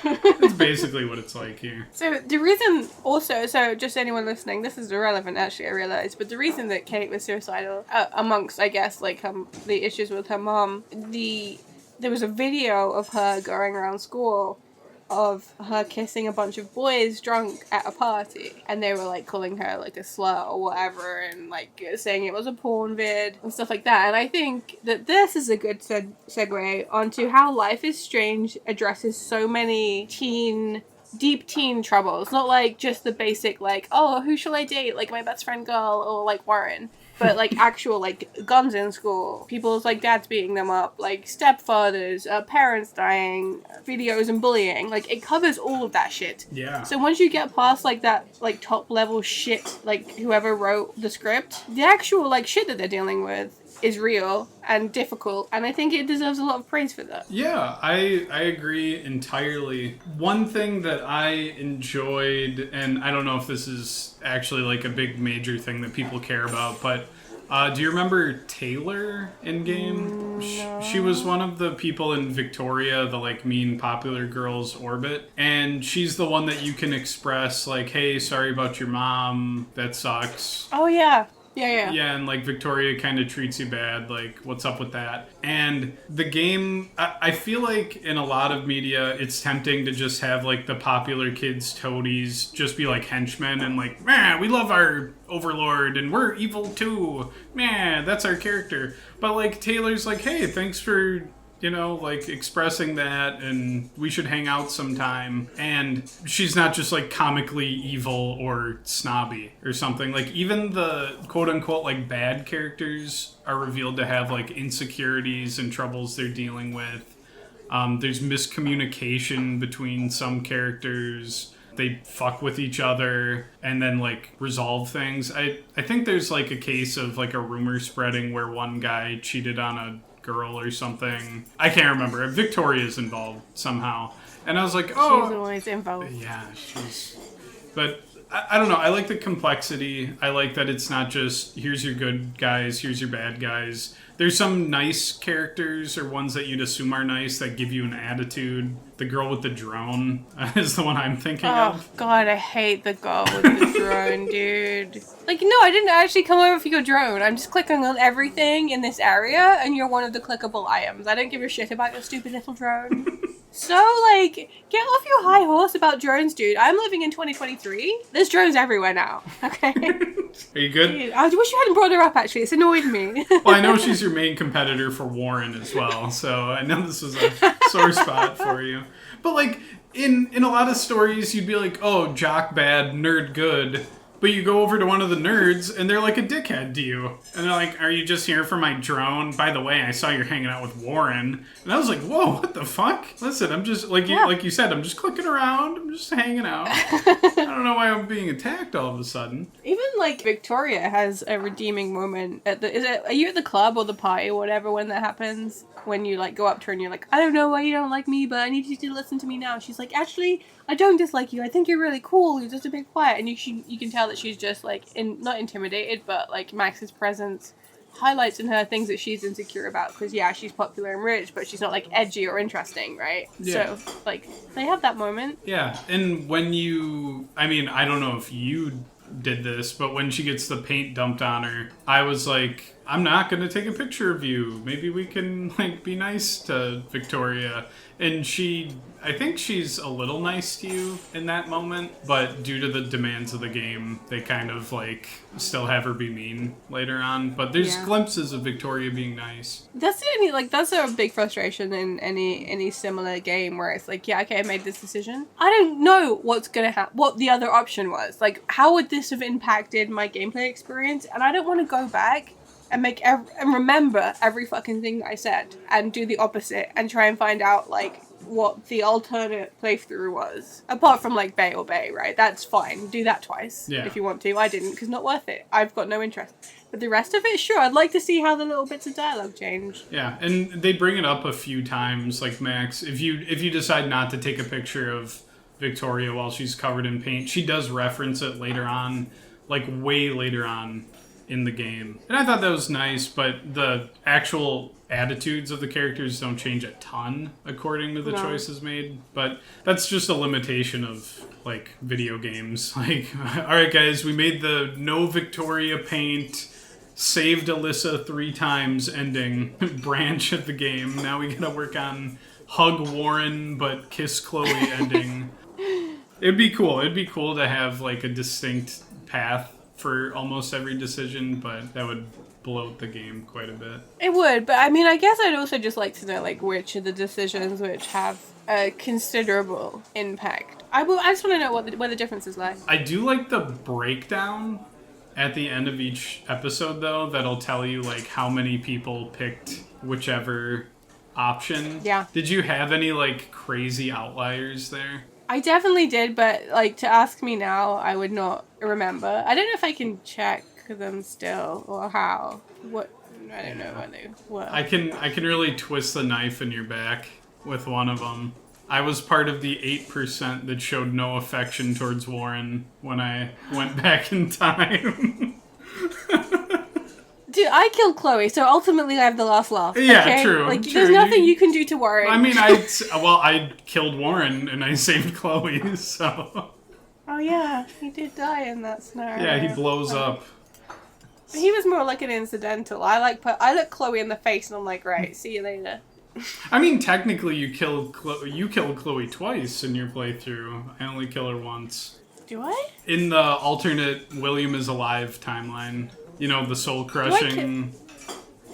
That's basically what it's like here. So the reason also, so just anyone listening, this is irrelevant actually, I realised, but the reason that Kate was suicidal, amongst, I guess, like the issues with her mom, there was a video of her going around school of her kissing a bunch of boys drunk at a party, and they were like calling her like a slut or whatever, and like saying it was a porn vid and stuff like that. And I think that this is a good segue onto how Life is Strange addresses so many deep teen troubles, not like just the basic like, oh, who shall I date, like my best friend girl, or like Warren, but like actual like guns in school, people's like dads beating them up, like stepfathers, parents dying, videos and bullying. Like it covers all of that shit. Yeah. So once you get past like that like top level shit, like whoever wrote the script, the actual like shit that they're dealing with is real and difficult, and I think it deserves a lot of praise for that. Yeah, I agree entirely. One thing that I enjoyed, and I don't know if this is actually like a big major thing that people care about, but do you remember Taylor in game? No. She was one of the people in Victoria, the like mean popular girls orbit, and she's the one that you can express like, hey, sorry about your mom, that sucks. Oh yeah. Yeah. Yeah, and like Victoria kind of treats you bad, like what's up with that? And the game, I feel like in a lot of media, it's tempting to just have like the popular kids toadies just be like henchmen and like, man, we love our overlord and we're evil too. Man, that's our character. But like Taylor's like, hey, thanks for, you know, like expressing that, and we should hang out sometime. And she's not just like comically evil or snobby or something. Like even the quote unquote like bad characters are revealed to have like insecurities and troubles they're dealing with. There's miscommunication between some characters. They fuck with each other and then like resolve things. I think there's like a case of like a rumor spreading where one guy cheated on a girl or something. I can't remember. Victoria's involved somehow. And I was like, oh. She's always involved. Yeah, she's... But I don't know. I like the complexity. I like that it's not just, here's your good guys, here's your bad guys. There's some nice characters or ones that you'd assume are nice that give you an attitude. The girl with the drone is the one I'm thinking of. Oh, God, I hate the girl with the drone, dude. Like, no, I didn't actually come over for your drone. I'm just clicking on everything in this area, and you're one of the clickable items. I don't give a shit about your stupid little drone. So, like, get off your high horse about drones, dude. I'm living in 2023. There's drones everywhere now, okay? Are you good? Dude, I wish you hadn't brought her up, actually. It's annoyed me. Well, I know she's your main competitor for Warren as well, so I know this is a sore spot for you. But, like, in a lot of stories, you'd be like, oh, jock bad, nerd good. But you go over to one of the nerds, and they're like a dickhead to you. And they're like, are you just here for my drone? By the way, I saw you're hanging out with Warren. And I was like, whoa, what the fuck? Listen, I'm just, like you said, I'm just clicking around. I'm just hanging out. I don't know why I'm being attacked all of a sudden. Even, like, Victoria has a redeeming moment at are you at the club or the party or whatever when that happens? When you, like, go up to her and you're like, I don't know why you don't like me, but I need you to listen to me now. She's like, actually, I don't dislike you. I think you're really cool. You're just a bit quiet. And you can tell that she's just, like, not intimidated, but, like, Max's presence highlights in her things that she's insecure about. Because, yeah, she's popular and rich, but she's not, like, edgy or interesting, right? Yeah. So, like, they have that moment. Yeah, and when I mean, I don't know if you did this, but when she gets the paint dumped on her, I was like, I'm not going to take a picture of you. Maybe we can, like, be nice to Victoria. And I think she's a little nice to you in that moment, but due to the demands of the game, they kind of, like, still have her be mean later on. But there's glimpses of Victoria being nice. That's that's a big frustration in any similar game where it's like, yeah, okay, I made this decision. I don't know what's gonna happen, what the other option was. Like, how would this have impacted my gameplay experience? And I don't want to go back and and remember every fucking thing that I said and do the opposite and try and find out, like, what the alternate playthrough was. Apart from, like, Bay or Bay, right? That's fine. Do that twice if you want to. I didn't, because not worth it. I've got no interest. But the rest of it, sure, I'd like to see how the little bits of dialogue change. Yeah, and they bring it up a few times, like, Max, if you decide not to take a picture of Victoria while she's covered in paint, she does reference it later on, like, way later on in the game. And I thought that was nice, but the actual attitudes of the characters don't change a ton according to the choices made. But that's just a limitation of, like, video games. Like, alright guys, we made the no Victoria paint, saved Alyssa 3 times ending branch of the game. Now we gotta work on hug Warren but kiss Chloe ending. It'd be cool. It'd be cool to have, like, a distinct path for almost every decision, but that would bloat the game quite a bit. It would, but I mean, I guess I'd also just like to know, like, which of the decisions which have a considerable impact. I just want to know where the differences lie. I do like the breakdown at the end of each episode, though, that'll tell you, like, how many people picked whichever option. Yeah. Did you have any, like, crazy outliers there? I definitely did, but, like, to ask me now, I would not remember. I don't know if I can check them still, or how. I don't know what they were. I can really twist the knife in your back with one of them. I was part of the 8% that showed no affection towards Warren when I went back in time. Dude, I killed Chloe, so ultimately I have the last laugh. Yeah, okay? true. Like, true. there's nothing you can do to worry. I mean, I killed Warren and I saved Chloe, so. Oh yeah, he did die in that scenario. Yeah, he blows up. He was more like an incidental. I look Chloe in the face and I'm like, right, see you later. I mean, technically, you killed Chloe twice in your playthrough. I only kill her once. Do I? In the alternate William is alive timeline. You know, the soul crushing.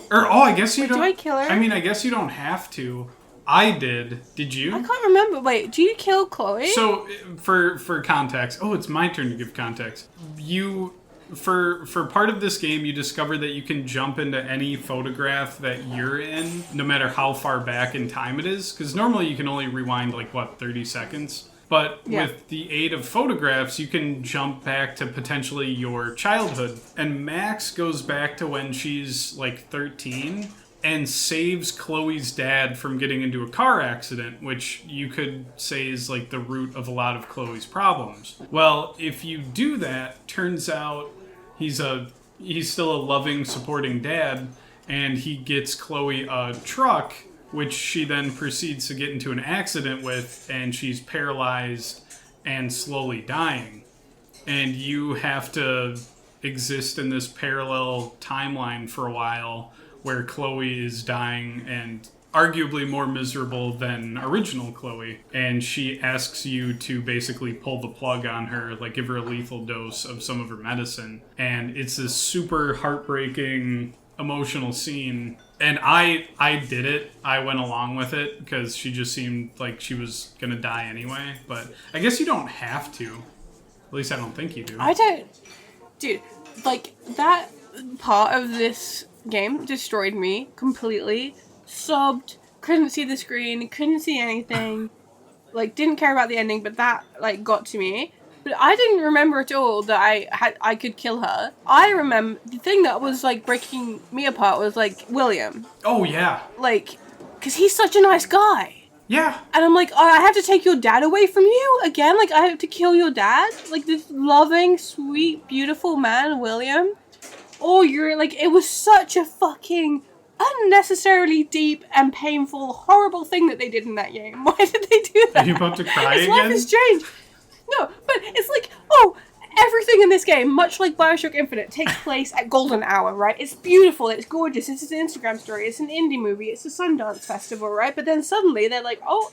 I guess you don't. Do I kill her? I mean, I guess you don't have to. I did. Did you? I can't remember. Wait, do you kill Chloe? So, for context, it's my turn to give context. For part of this game, you discover that you can jump into any photograph that you're in, no matter how far back in time it is. Because normally you can only rewind, 30 seconds. But with the aid of photographs, you can jump back to potentially your childhood. And Max goes back to when she's 13 and saves Chloe's dad from getting into a car accident, which you could say is the root of a lot of Chloe's problems. Well, if you do that, turns out he's still a loving, supporting dad, and he gets Chloe a truck, which she then proceeds to get into an accident with, and she's paralyzed and slowly dying. And you have to exist in this parallel timeline for a while where Chloe is dying and arguably more miserable than original Chloe. And she asks you to basically pull the plug on her, give her a lethal dose of some of her medicine. And it's this super heartbreaking, emotional scene. And I did it. I went along with it because she just seemed like she was going to die anyway. But I guess you don't have to. At least I don't think you do. I don't. Dude, that part of this game destroyed me completely. Sobbed, couldn't see the screen, couldn't see anything. Didn't care about the ending, but that, got to me. But I didn't remember at all that I could kill her. I remember the thing that was breaking me apart was William. Oh yeah. Cause he's such a nice guy. Yeah. And I'm I have to take your dad away from you again. I have to kill your dad. This loving, sweet, beautiful man, William. Oh, you're it was such a fucking unnecessarily deep and painful, horrible thing that they did in that game. Why did they do that? Are you about to cry again? Life is strange. No, but it's everything in this game, much like Bioshock Infinite, takes place at golden hour, right? It's beautiful, it's gorgeous, it's an Instagram story, it's an indie movie, it's a Sundance festival, right? But then suddenly they're like, oh,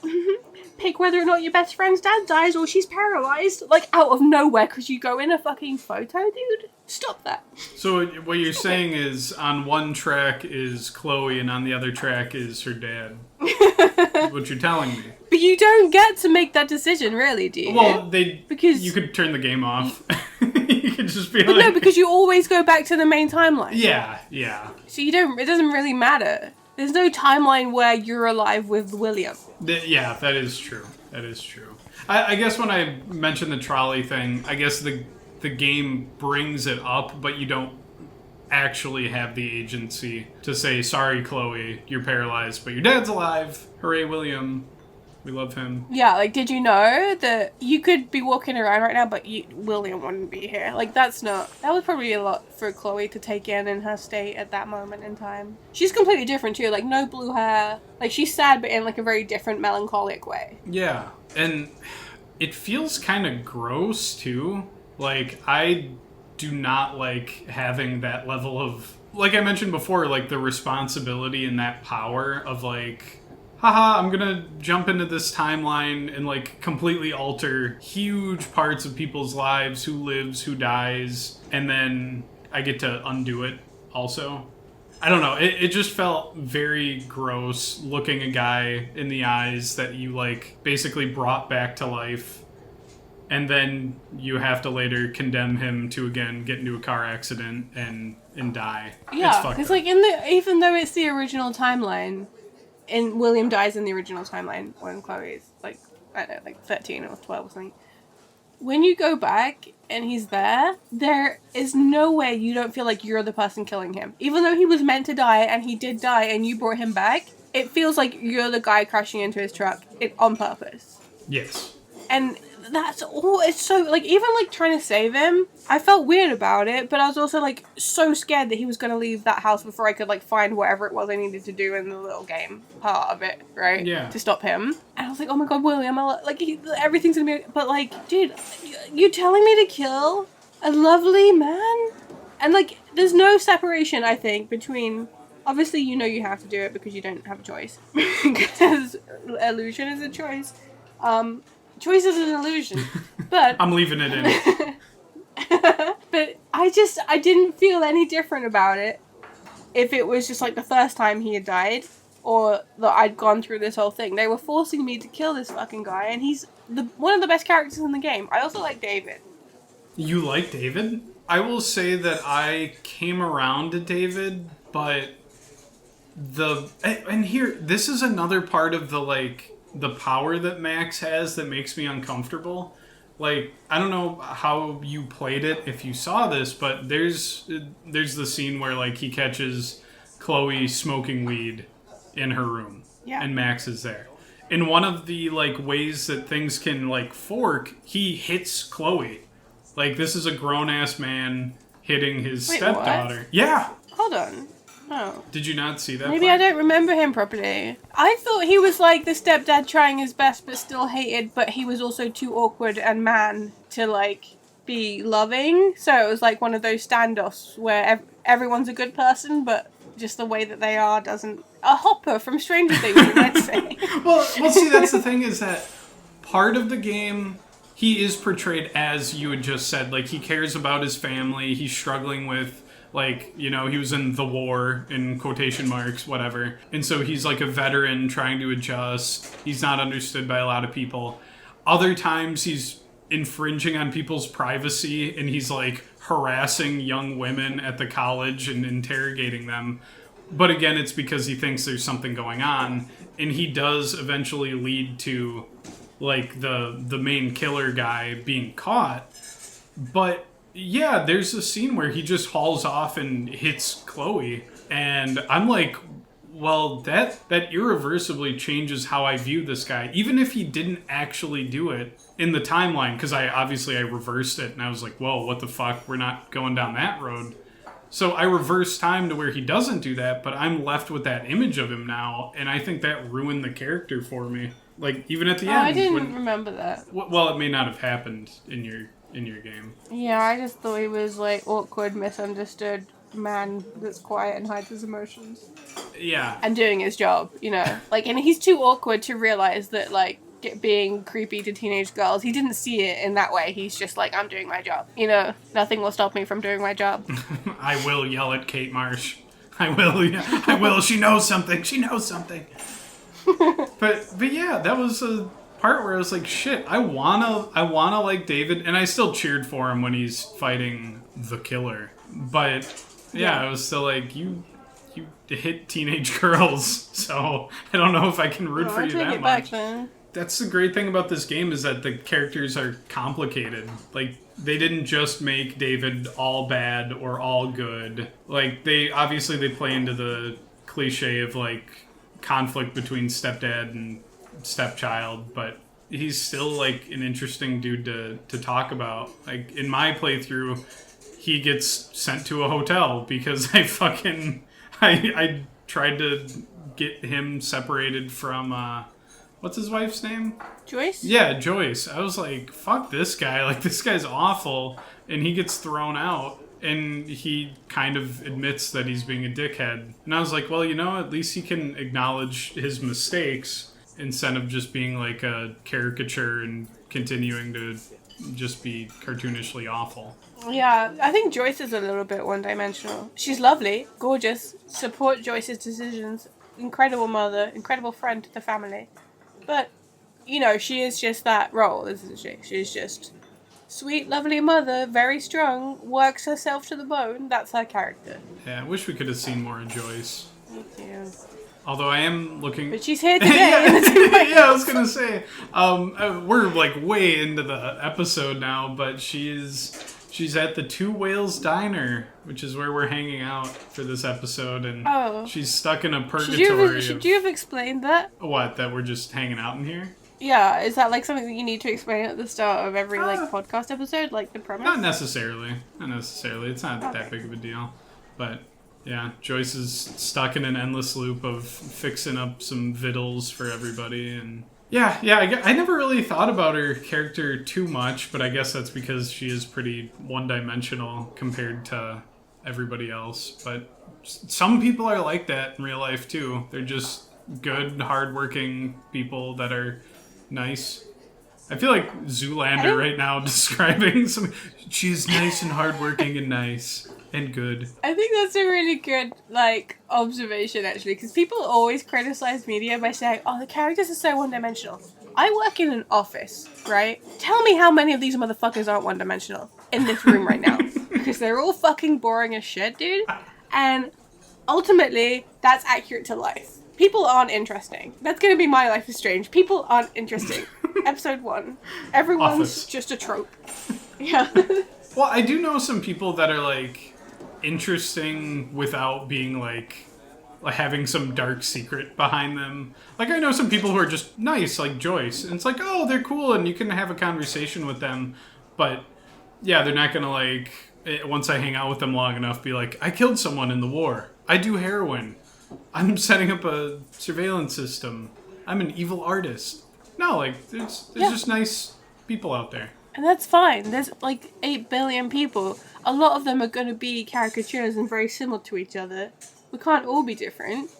pick whether or not your best friend's dad dies or she's paralyzed, like out of nowhere because you go in a fucking photo, dude. Stop that. So what you're saying is on one track is Chloe and on the other track is her dad. Is what you're telling me. But you don't get to make that decision, really, do you? Well, because you could turn the game off. You could just be but like... no, because you always go back to the main timeline. Yeah. So it doesn't really matter. There's no timeline where you're alive with William. Yeah, that is true. I guess when I mentioned the trolley thing, I guess the game brings it up, but you don't actually have the agency to say, sorry, Chloe, you're paralyzed, but your dad's alive. Hooray, William. We love him. Yeah, like, did you know that you could be walking around right now, but William wouldn't be here? Like, that was probably a lot for Chloe to take in her state at that moment in time. She's completely different, too. Like, no blue hair. Like, she's sad, but in, like, a very different, melancholic way. Yeah, and it feels kind of gross, too. Like, I do not like having that level of, like I mentioned before, like the responsibility and that power of like, haha, I'm gonna jump into this timeline and like completely alter huge parts of people's lives, who lives, who dies, and then I get to undo it also. I don't know, it just felt very gross looking a guy in the eyes that you like basically brought back to life. And then you have to later condemn him to again get into a car accident and die. Yeah, because like even though it's the original timeline, and William dies in the original timeline when Chloe is like, I don't know, like 13 or 12 or something. When you go back and he's there is no way you don't feel like you're the person killing him. Even though he was meant to die and he did die and you brought him back, it feels like you're the guy crashing into his truck on purpose. Yes. And that's all. It's so, like, even like trying to save him, I felt weird about it, but I was also like so scared that he was going to leave that house before I could like find whatever it was I needed to do in the little game part of it, right? Yeah. To stop him. And I was like, oh my god, William, everything's gonna be, but like, dude, you're telling me to kill a lovely man? And like, there's no separation, I think, between, obviously you know you have to do it because you don't have a choice. Because illusion is a choice. Choice is an illusion, but... I'm leaving it in. But I didn't feel any different about it if it was just like the first time he had died, or that I'd gone through this whole thing. They were forcing me to kill this fucking guy, and he's one of the best characters in the game. I also like David. You like David? I will say that I came around to David, but and here, this is another part of the power that Max has that makes me uncomfortable. Like, I don't know how you played it if you saw this, but there's the scene where like he catches Chloe smoking weed in her room. Yeah. And Max is there. In one of the like ways that things can like fork, he hits Chloe. Like, this is a grown ass man hitting his stepdaughter. What? Yeah. Hold on. No. Did you not see that? Maybe part? I don't remember him properly. I thought he was like the stepdad trying his best but still hated, but he was also too awkward and man to like be loving. So it was like one of those standoffs where everyone's a good person, but just the way that they are doesn't... A Hopper from Stranger Things, let's say. Well, see, that's the thing, is that part of the game, he is portrayed as you had just said. Like, he cares about his family, he's struggling with... Like, you know, he was in the war, in quotation marks, whatever. And so he's like a veteran trying to adjust. He's not understood by a lot of people. Other times he's infringing on people's privacy and he's like harassing young women at the college and interrogating them. But again, it's because he thinks there's something going on. And he does eventually lead to like the main killer guy being caught. But... yeah, there's a scene where he just hauls off and hits Chloe, and I'm like, well, that irreversibly changes how I view this guy, even if he didn't actually do it in the timeline, because I reversed it, and I was like, whoa, what the fuck, we're not going down that road. So I reversed time to where he doesn't do that, but I'm left with that image of him now, and I think that ruined the character for me. Like, even at the end. I didn't remember that. Well, it may not have happened in in your game. Yeah, I just thought he was like awkward, misunderstood man that's quiet and hides his emotions. Yeah. And doing his job, you know. Like, and he's too awkward to realize that, like, being creepy to teenage girls, he didn't see it in that way. He's just like, I'm doing my job. You know, nothing will stop me from doing my job. I will yell at Kate Marsh. I will. She knows something. But yeah, that was a part where I was like, shit, I wanna like David, and I still cheered for him when he's fighting the killer. But yeah, I was still like, you hit teenage girls, so I don't know if I can root for you that much. Back then. That's the great thing about this game, is that the characters are complicated. Like, they didn't just make David all bad or all good. Like, they play into the cliche of, like, conflict between stepdad and stepchild, but he's still, like, an interesting dude to talk about. Like, in my playthrough, he gets sent to a hotel because I tried to get him separated from, what's his wife's name? Joyce? Yeah, Joyce. I was like, fuck this guy. Like, this guy's awful. And he gets thrown out. And he kind of admits that he's being a dickhead. And I was like, well, you know, at least he can acknowledge his mistakes instead of just being like a caricature and continuing to just be cartoonishly awful. Yeah, I think Joyce is a little bit one-dimensional. She's lovely, gorgeous, support Joyce's decisions, incredible mother, incredible friend to the family. But, you know, she is just that role, isn't she? She's just sweet, lovely mother, very strong, works herself to the bone. That's her character. Yeah, I wish we could have seen more of Joyce. Me too. Although I am looking... But she's here today. Yeah, I was going to say. We're, like, way into the episode now, but she's at the Two Whales Diner, which is where we're hanging out for this episode, and she's stuck in a purgatory. Should you have explained that? What, that we're just hanging out in here? Yeah, is that like something that you need to explain at the start of every like podcast episode, like the premise? Not necessarily. It's not that big of a deal. But yeah, Joyce is stuck in an endless loop of fixing up some vittles for everybody, and yeah. I never really thought about her character too much, but I guess that's because she is pretty one-dimensional compared to everybody else. But some people are like that in real life too. They're just good, hardworking people that are nice. I feel like Zoolander right now describing some. She's nice and hardworking and nice and good. I think that's a really good like observation actually, because people always criticize media by saying, "Oh, the characters are so one-dimensional." I work in an office, right? Tell me how many of these motherfuckers aren't one-dimensional in this room right now, because they're all fucking boring as shit, dude. And ultimately, that's accurate to life. People aren't interesting. That's going to be my Life is Strange. People aren't interesting. Episode 1. Everyone's Office. just a trope. Yeah. Well, I do know some people that are, like, interesting without being, like having some dark secret behind them. Like, I know some people who are just nice, like Joyce. And it's like, oh, they're cool, and you can have a conversation with them. But, yeah, they're not going to, like, once I hang out with them long enough, be like, I killed someone in the war. I do heroin. I'm setting up a surveillance system. I'm an evil artist. No, like, there's just nice people out there. And that's fine. There's like 8 billion people. A lot of them are going to be caricatures and very similar to each other. We can't all be different.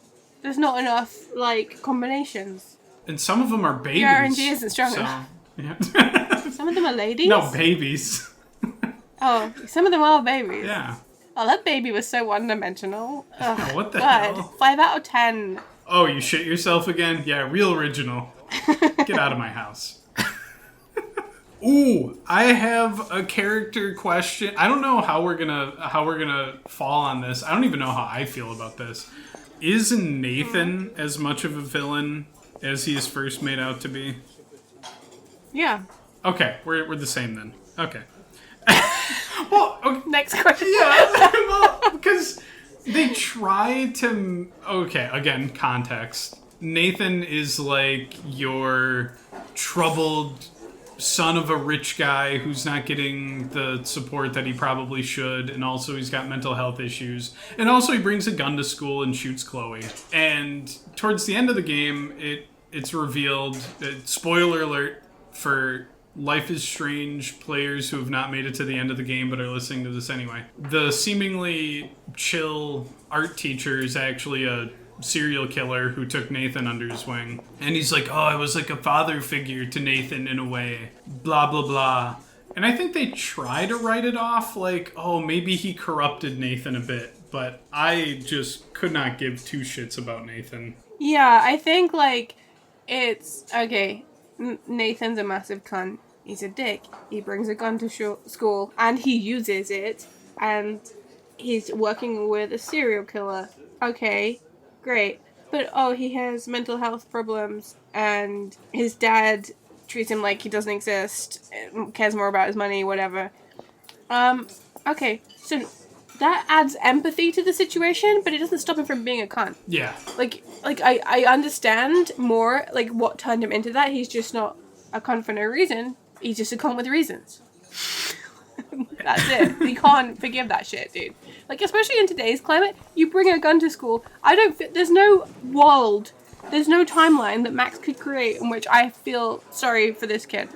There's not enough, like, combinations. And some of them are babies. Your RNG isn't strong enough. Yeah. Some of them are ladies? No, babies. Oh, some of them are babies. Yeah. Oh, that baby was so one-dimensional. Ugh, what the God. hell? 5 out of 10. Oh, you shit yourself again? Yeah, real original. Get out of my house. Ooh, I have a character question. I don't know how we're gonna fall on this. I don't even know how I feel about this. Is Nathan as much of a villain as he is first made out to be? Yeah. Okay, we're the same then. Okay. Well, okay. Next question. Yeah, well, because they try to... Okay, again, context. Nathan is like your troubled son of a rich guy who's not getting the support that he probably should, and also he's got mental health issues. And also he brings a gun to school and shoots Chloe. And towards the end of the game, it's revealed... spoiler alert for Life is Strange players who have not made it to the end of the game but are listening to this anyway. The seemingly chill art teacher is actually a serial killer who took Nathan under his wing. And he's like, oh, I was like a father figure to Nathan in a way. Blah, blah, blah. And I think they try to write it off like, oh, maybe he corrupted Nathan a bit. But I just could not give two shits about Nathan. Yeah, I think, like, it's... Okay, Nathan's a massive cunt. He's a dick. He brings a gun to school, and he uses it, and he's working with a serial killer. Okay, great. But, oh, he has mental health problems, and his dad treats him like he doesn't exist, cares more about his money, whatever. Okay, so... That adds empathy to the situation, but it doesn't stop him from being a cunt. Yeah. Like I understand more, like, what turned him into that. He's just not a cunt for no reason. He's just a cunt with reasons. That's it. You can't forgive that shit, dude. Like, especially in today's climate, you bring a gun to school. There's no world, there's no timeline that Max could create in which I feel sorry for this kid.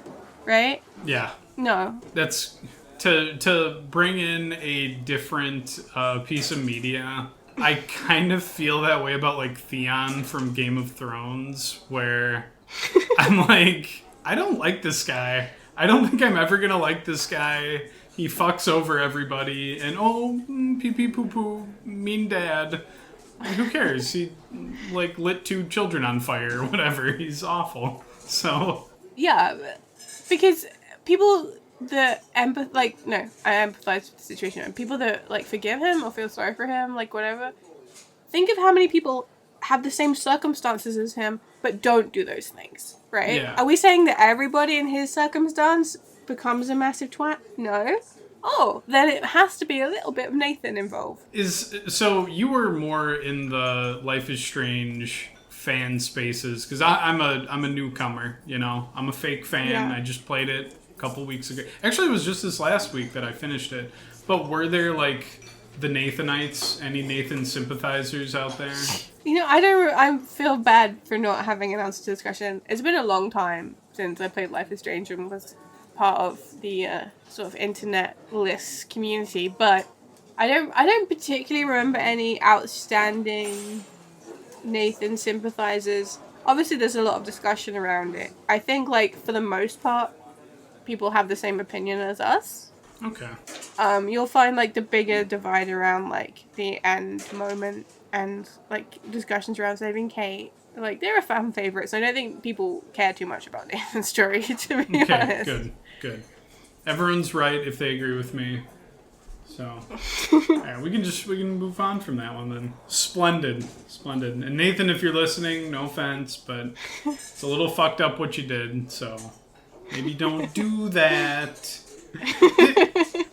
Right? Yeah. No. That's... To bring in a different piece of media, I kind of feel that way about, like, Theon from Game of Thrones, where I'm like, I don't like this guy. I don't think I'm ever going to like this guy. He fucks over everybody, and pee-pee poo-poo, mean dad. And who cares? He, like, lit 2 children on fire or whatever. He's awful. So... Yeah, because people... I empathize with the situation. And people that, like, forgive him or feel sorry for him, like, whatever. Think of how many people have the same circumstances as him, but don't do those things, right? Yeah. Are we saying that everybody in his circumstance becomes a massive twat? No. Oh, then it has to be a little bit of Nathan involved. So you were more in the Life is Strange fan spaces, because I'm a newcomer, you know? I'm a fake fan. Yeah. I just played it couple weeks ago. Actually, it was just this last week that I finished it. But were there, like, the Nathanites, any Nathan sympathizers out there? You know, I feel bad for not having an answer to this question. It's been a long time since I played Life is Strange and was part of the sort of internet list community, but I don't particularly remember any outstanding Nathan sympathizers. Obviously, there's a lot of discussion around it. I think, like, for the most part, people have the same opinion as us. Okay. You'll find, like, the bigger divide around, like, the end moment and, like, discussions around saving Kate. Like, they're a fan favourite, so I don't think people care too much about Nathan's story, to be honest. Good. Everyone's right if they agree with me. So, yeah, we can move on from that one then. Splendid. And Nathan, if you're listening, no offense, but it's a little fucked up what you did, so... Maybe don't do that.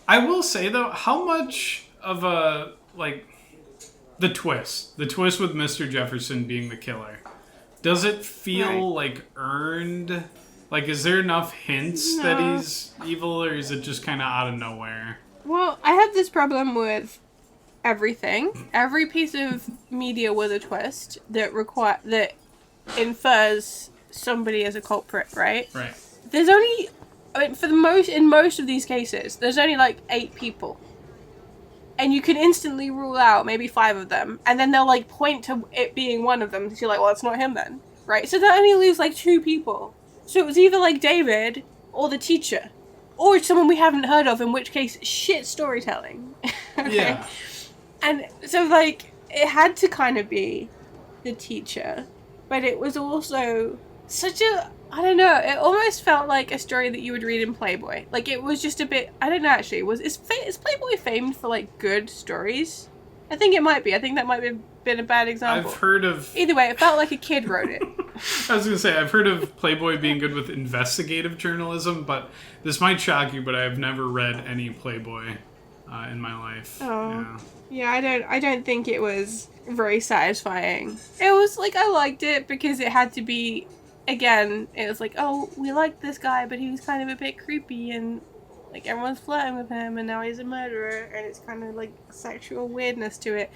I will say, though, how much of a, like, the twist with Mr. Jefferson being the killer, does it feel, like, earned? Like, is there enough hints that he's evil, or is it just kind of out of nowhere? Well, I have this problem with everything. Every piece of media with a twist that infers somebody as a culprit, right? Right. There's only, in most of these cases, there's only like 8 people. And you can instantly rule out maybe 5 of them, and then they'll, like, point to it being one of them, so you're like, well, it's not him then, right? So that only leaves, like, 2 people. So it was either, like, David, or the teacher, or someone we haven't heard of, in which case, shit storytelling. Okay? Yeah. And so, like, it had to kind of be the teacher, but it was also such a... I don't know, it almost felt like a story that you would read in Playboy. Like, it was just a bit... I don't know, actually. Is Playboy famed for, like, good stories? I think it might be. I think that might have been a bad example. I've heard of... Either way, it felt like a kid wrote it. I was going to say, I've heard of Playboy being good with investigative journalism, but this might shock you, but I've never read any Playboy in my life. Oh. Yeah, I don't think it was very satisfying. It was, like, I liked it because it had to be... Again, it was like, oh, we liked this guy, but he was kind of a bit creepy, and, like, everyone's flirting with him, and now he's a murderer, and it's kind of, like, sexual weirdness to it.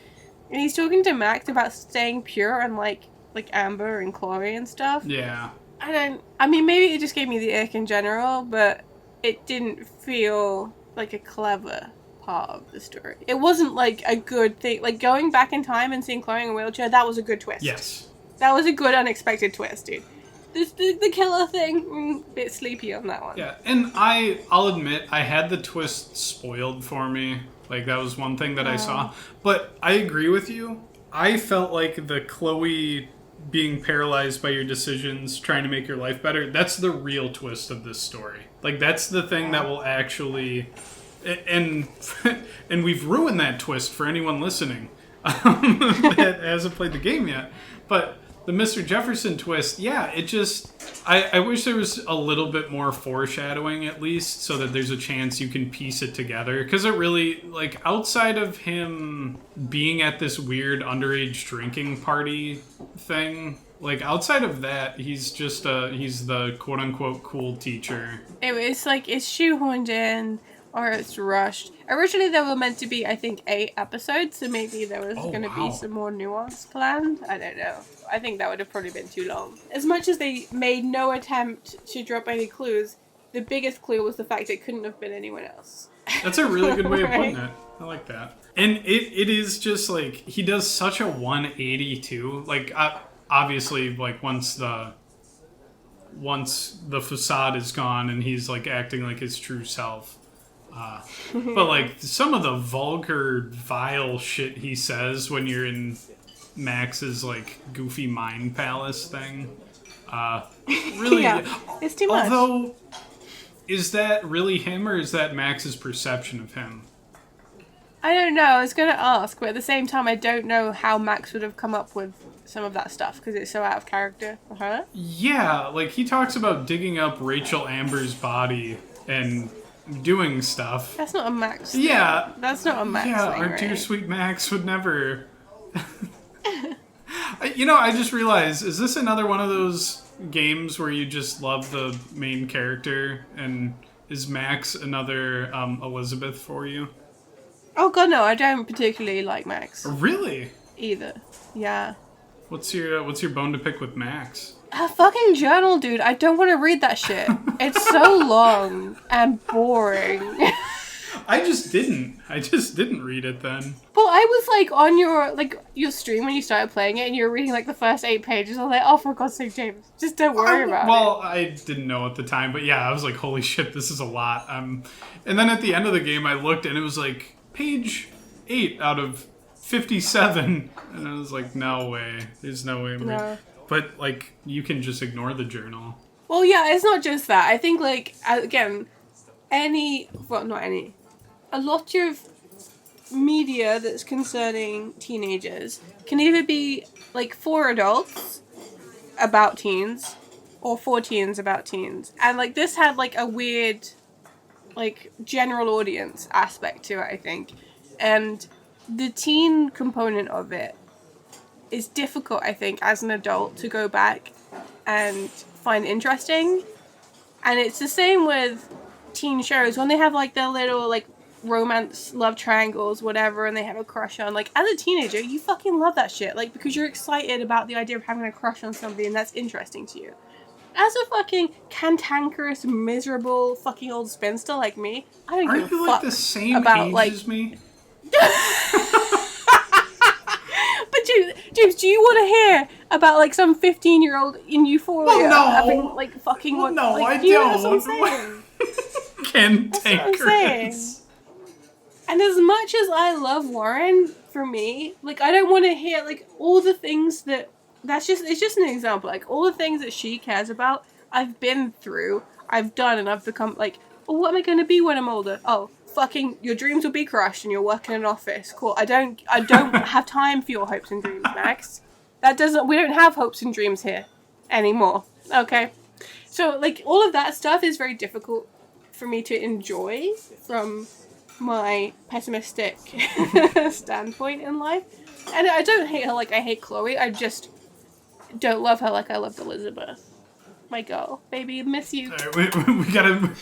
And he's talking to Max about staying pure and, like Amber and Chloe and stuff. Yeah. I mean, maybe it just gave me the ick in general, but it didn't feel like a clever part of the story. It wasn't like a good thing. Like going back in time and seeing Chloe in a wheelchair, that was a good twist. Yes. That was a good unexpected twist, dude. The killer thing, bit sleepy on that one. Yeah, and I'll admit, I had the twist spoiled for me. Like, that was one thing that I saw. But I agree with you. I felt like the Chloe being paralyzed by your decisions, trying to make your life better, that's the real twist of this story. Like, that's the thing that will actually... And we've ruined that twist for anyone listening that hasn't played the game yet. But... the Mr. Jefferson twist, yeah, it just... I wish there was a little bit more foreshadowing, at least, so that there's a chance you can piece it together. Because it really, like, outside of him being at this weird underage drinking party thing, like, outside of that, he's just he's the quote-unquote cool teacher. It's like, it's shoehorned in, or it's rushed. Originally, there were meant to be, I think, 8 episodes, so maybe there was going to be some more nuance planned. I don't know. I think that would have probably been too long. As much as they made no attempt to drop any clues, the biggest clue was the fact it couldn't have been anyone else. That's a really good way of putting it. I like that. And it is just, like, he does such a 180, too. Like, obviously, like, once the facade is gone and he's, like, acting like his true self. But, like, some of the vulgar, vile shit he says when you're in Max's, like, goofy mind palace thing. Really... yeah, it's too much. Although, is that really him, or is that Max's perception of him? I don't know. I was going to ask, but at the same time, I don't know how Max would have come up with some of that stuff, because it's so out of character for her. Yeah, like, he talks about digging up Rachel Amber's body and... doing stuff. That's not a Max thing. Yeah. That's not a Max thing, our right? dear sweet Max would never... You know, I just realized, is this another one of those games where you just love the main character, and is Max another Elizabeth for you? Oh god, no, I don't particularly like Max. Really? Either. Yeah. What's your bone to pick with Max? A fucking journal, dude. I don't want to read that shit. It's so long and boring. I just didn't read it then. Well, I was like on your stream when you started playing it and you were reading like the first 8 pages. I was like, oh, for God's sake, James, just don't worry about it. Well, I didn't know at the time, but yeah, I was like, holy shit, this is a lot. And then at the end of the game, I looked and it was like page 8 out of 57, and I was like, no way. There's no way. No. But like, you can just ignore the journal. Well, yeah, it's not just that. I think like again, a lot of media that's concerning teenagers can either be like for adults about teens or for teens about teens. And like this had like a weird like general audience aspect to it, I think. And the teen component of it is difficult, I think, as an adult to go back and find interesting. And it's the same with teen shows when they have like their little like romance love triangles, whatever, and they have a crush on, like, as a teenager you fucking love that shit, like, because you're excited about the idea of having a crush on somebody and that's interesting to you. As a fucking cantankerous, miserable fucking old spinster like me, I don't give a fuck. Are you like the same about, age like, as me? But James, do you want to hear about like some 15-year-old in Euphoria having like fucking well, what? No, like, I don't. That's what I'm saying. Cantankerous. That's what I'm saying. And as much as I love Warren, for me, like, I don't want to hear like all the things it's just an example. Like all the things that she cares about, I've been through, I've done, and I've become like, oh, what am I going to be when I'm older? Oh, fucking, your dreams will be crushed and you're working in an office. Cool. I don't have time for your hopes and dreams, Max. We don't have hopes and dreams here anymore. Okay. So, like, all of that stuff is very difficult for me to enjoy from my pessimistic standpoint in life. And I don't hate her like I hate Chloe. I just don't love her like I loved Elizabeth. My girl, baby, miss you. All right, we're gonna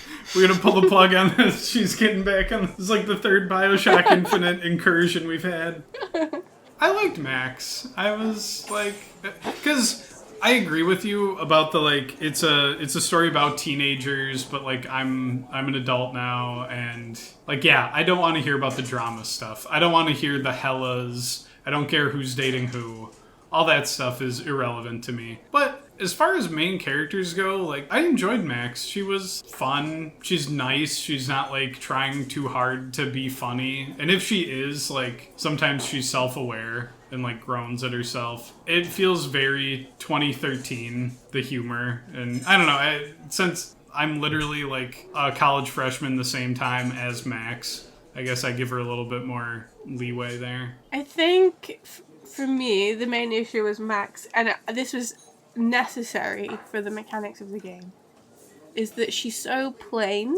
pull the plug on this. She's getting back on. This is like the third BioShock Infinite incursion we've had. I liked Max. I was like, because I agree with you about the like it's a story about teenagers, but like I'm an adult now, and like yeah, I don't want to hear about the drama stuff. I don't want to hear the Hellas. I don't care who's dating who. All that stuff is irrelevant to me. But as far as main characters go, like I enjoyed Max. She was fun. She's nice. She's not like trying too hard to be funny. And if she is, like sometimes she's self-aware and like groans at herself. It feels very 2013, the humor. And I don't know, since I'm literally like a college freshman the same time as Max, I guess I give her a little bit more leeway there. I think for me, the main issue was Max, and this was necessary for the mechanics of the game, is that she's so plain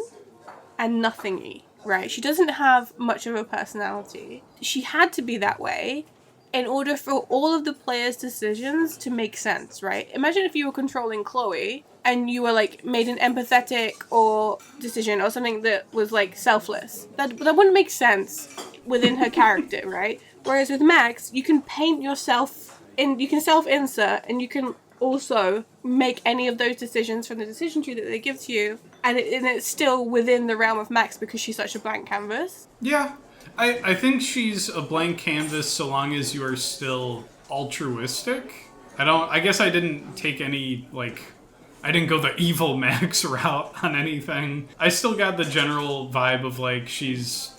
and nothingy, right? She doesn't have much of a personality. She had to be that way in order for all of the players' decisions to make sense, right? Imagine if you were controlling Chloe and you were like made an empathetic or decision or something that was like selfless. That wouldn't make sense within her character, right? Whereas with Max, you can paint yourself in, you can self-insert, and you can also make any of those decisions from the decision tree that they give to you, and it's still within the realm of Max because she's such a blank canvas. Yeah. I think she's a blank canvas so long as you are still altruistic. I guess I didn't take any, like, I didn't go the evil Max route on anything. I still got the general vibe of, like, she's,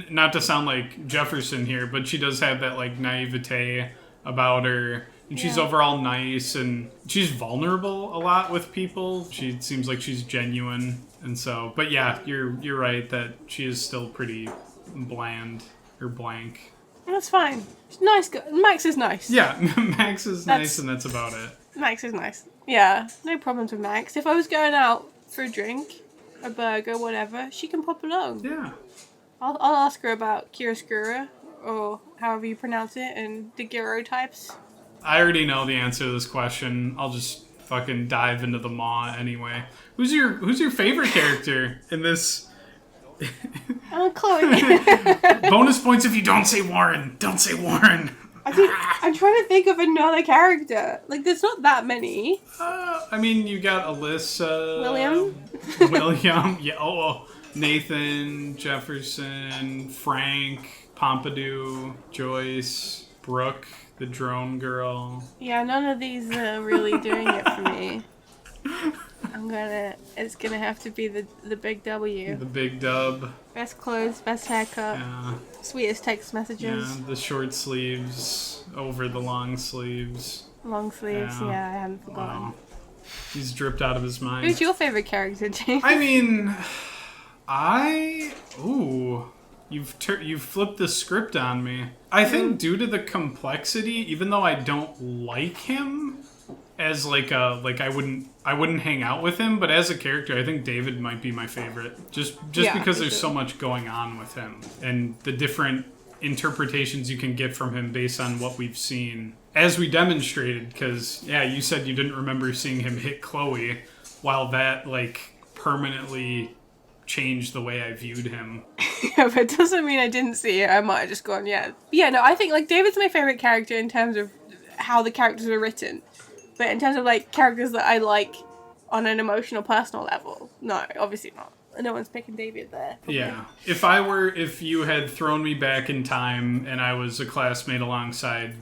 not to sound like Jefferson here, but she does have that, like, naivete about her. And she's overall nice, and she's vulnerable a lot with people. She seems like she's genuine. And so, but yeah, you're right that she is still pretty bland or blank. That's fine. She's nice. Max is nice. Yeah, Max is nice, and that's about it. Max is nice. Yeah, no problems with Max. If I was going out for a drink, a burger, whatever, she can pop along. Yeah. I'll ask her about chiaroscuro, or however you pronounce it, and the gyrotypes. I already know the answer to this question. I'll just fucking dive into the maw anyway. Who's your favorite character in this? Chloe. Bonus points if you don't say Warren. Don't say Warren. I'm trying to think of another character. Like, there's not that many. I mean, you got Alyssa. William. Yeah. Oh, Nathan, Jefferson, Frank, Pompidou, Joyce, Brooke, the drone girl. Yeah, none of these are really doing it for me. It's gonna have to be the big W. The big dub. Best clothes, best haircut, sweetest text messages. Yeah, the short sleeves over the long sleeves. Long sleeves, yeah, I hadn't forgotten. Wow. He's dripped out of his mind. Who's your favorite character, James? I mean, you've flipped the script on me. I think due to the complexity, even though I don't like him as I wouldn't hang out with him, but as a character, I think David might be my favorite. Just because there's so much going on with him and the different interpretations you can get from him based on what we've seen. As we demonstrated, because you said you didn't remember seeing him hit Chloe, while that permanently changed the way I viewed him. Yeah, but it doesn't mean I didn't see it. I might have just gone, yeah. Yeah, no, I think David's my favorite character in terms of how the characters are written. But in terms of characters that I like on an emotional, personal level, no, obviously not. No one's picking David there. Yeah. If you had thrown me back in time and I was a classmate alongside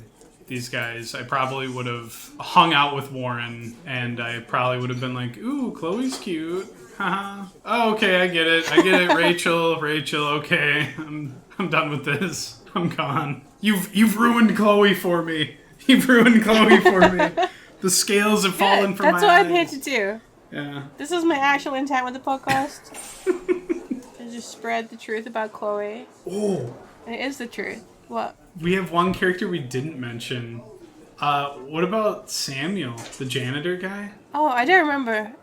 these guys, I probably would have hung out with Warren, and I probably would have been like, ooh, Chloe's cute. Haha. Oh, okay, I get it. Rachel, okay. I'm done with this. I'm gone. You've ruined Chloe for me. The scales have fallen from my eyes. That's what I'm here to do. Yeah. This is my actual intent with the podcast. To just spread the truth about Chloe. Oh. And it is the truth. What? We have one character we didn't mention. What about Samuel, the janitor guy? Oh, I don't remember.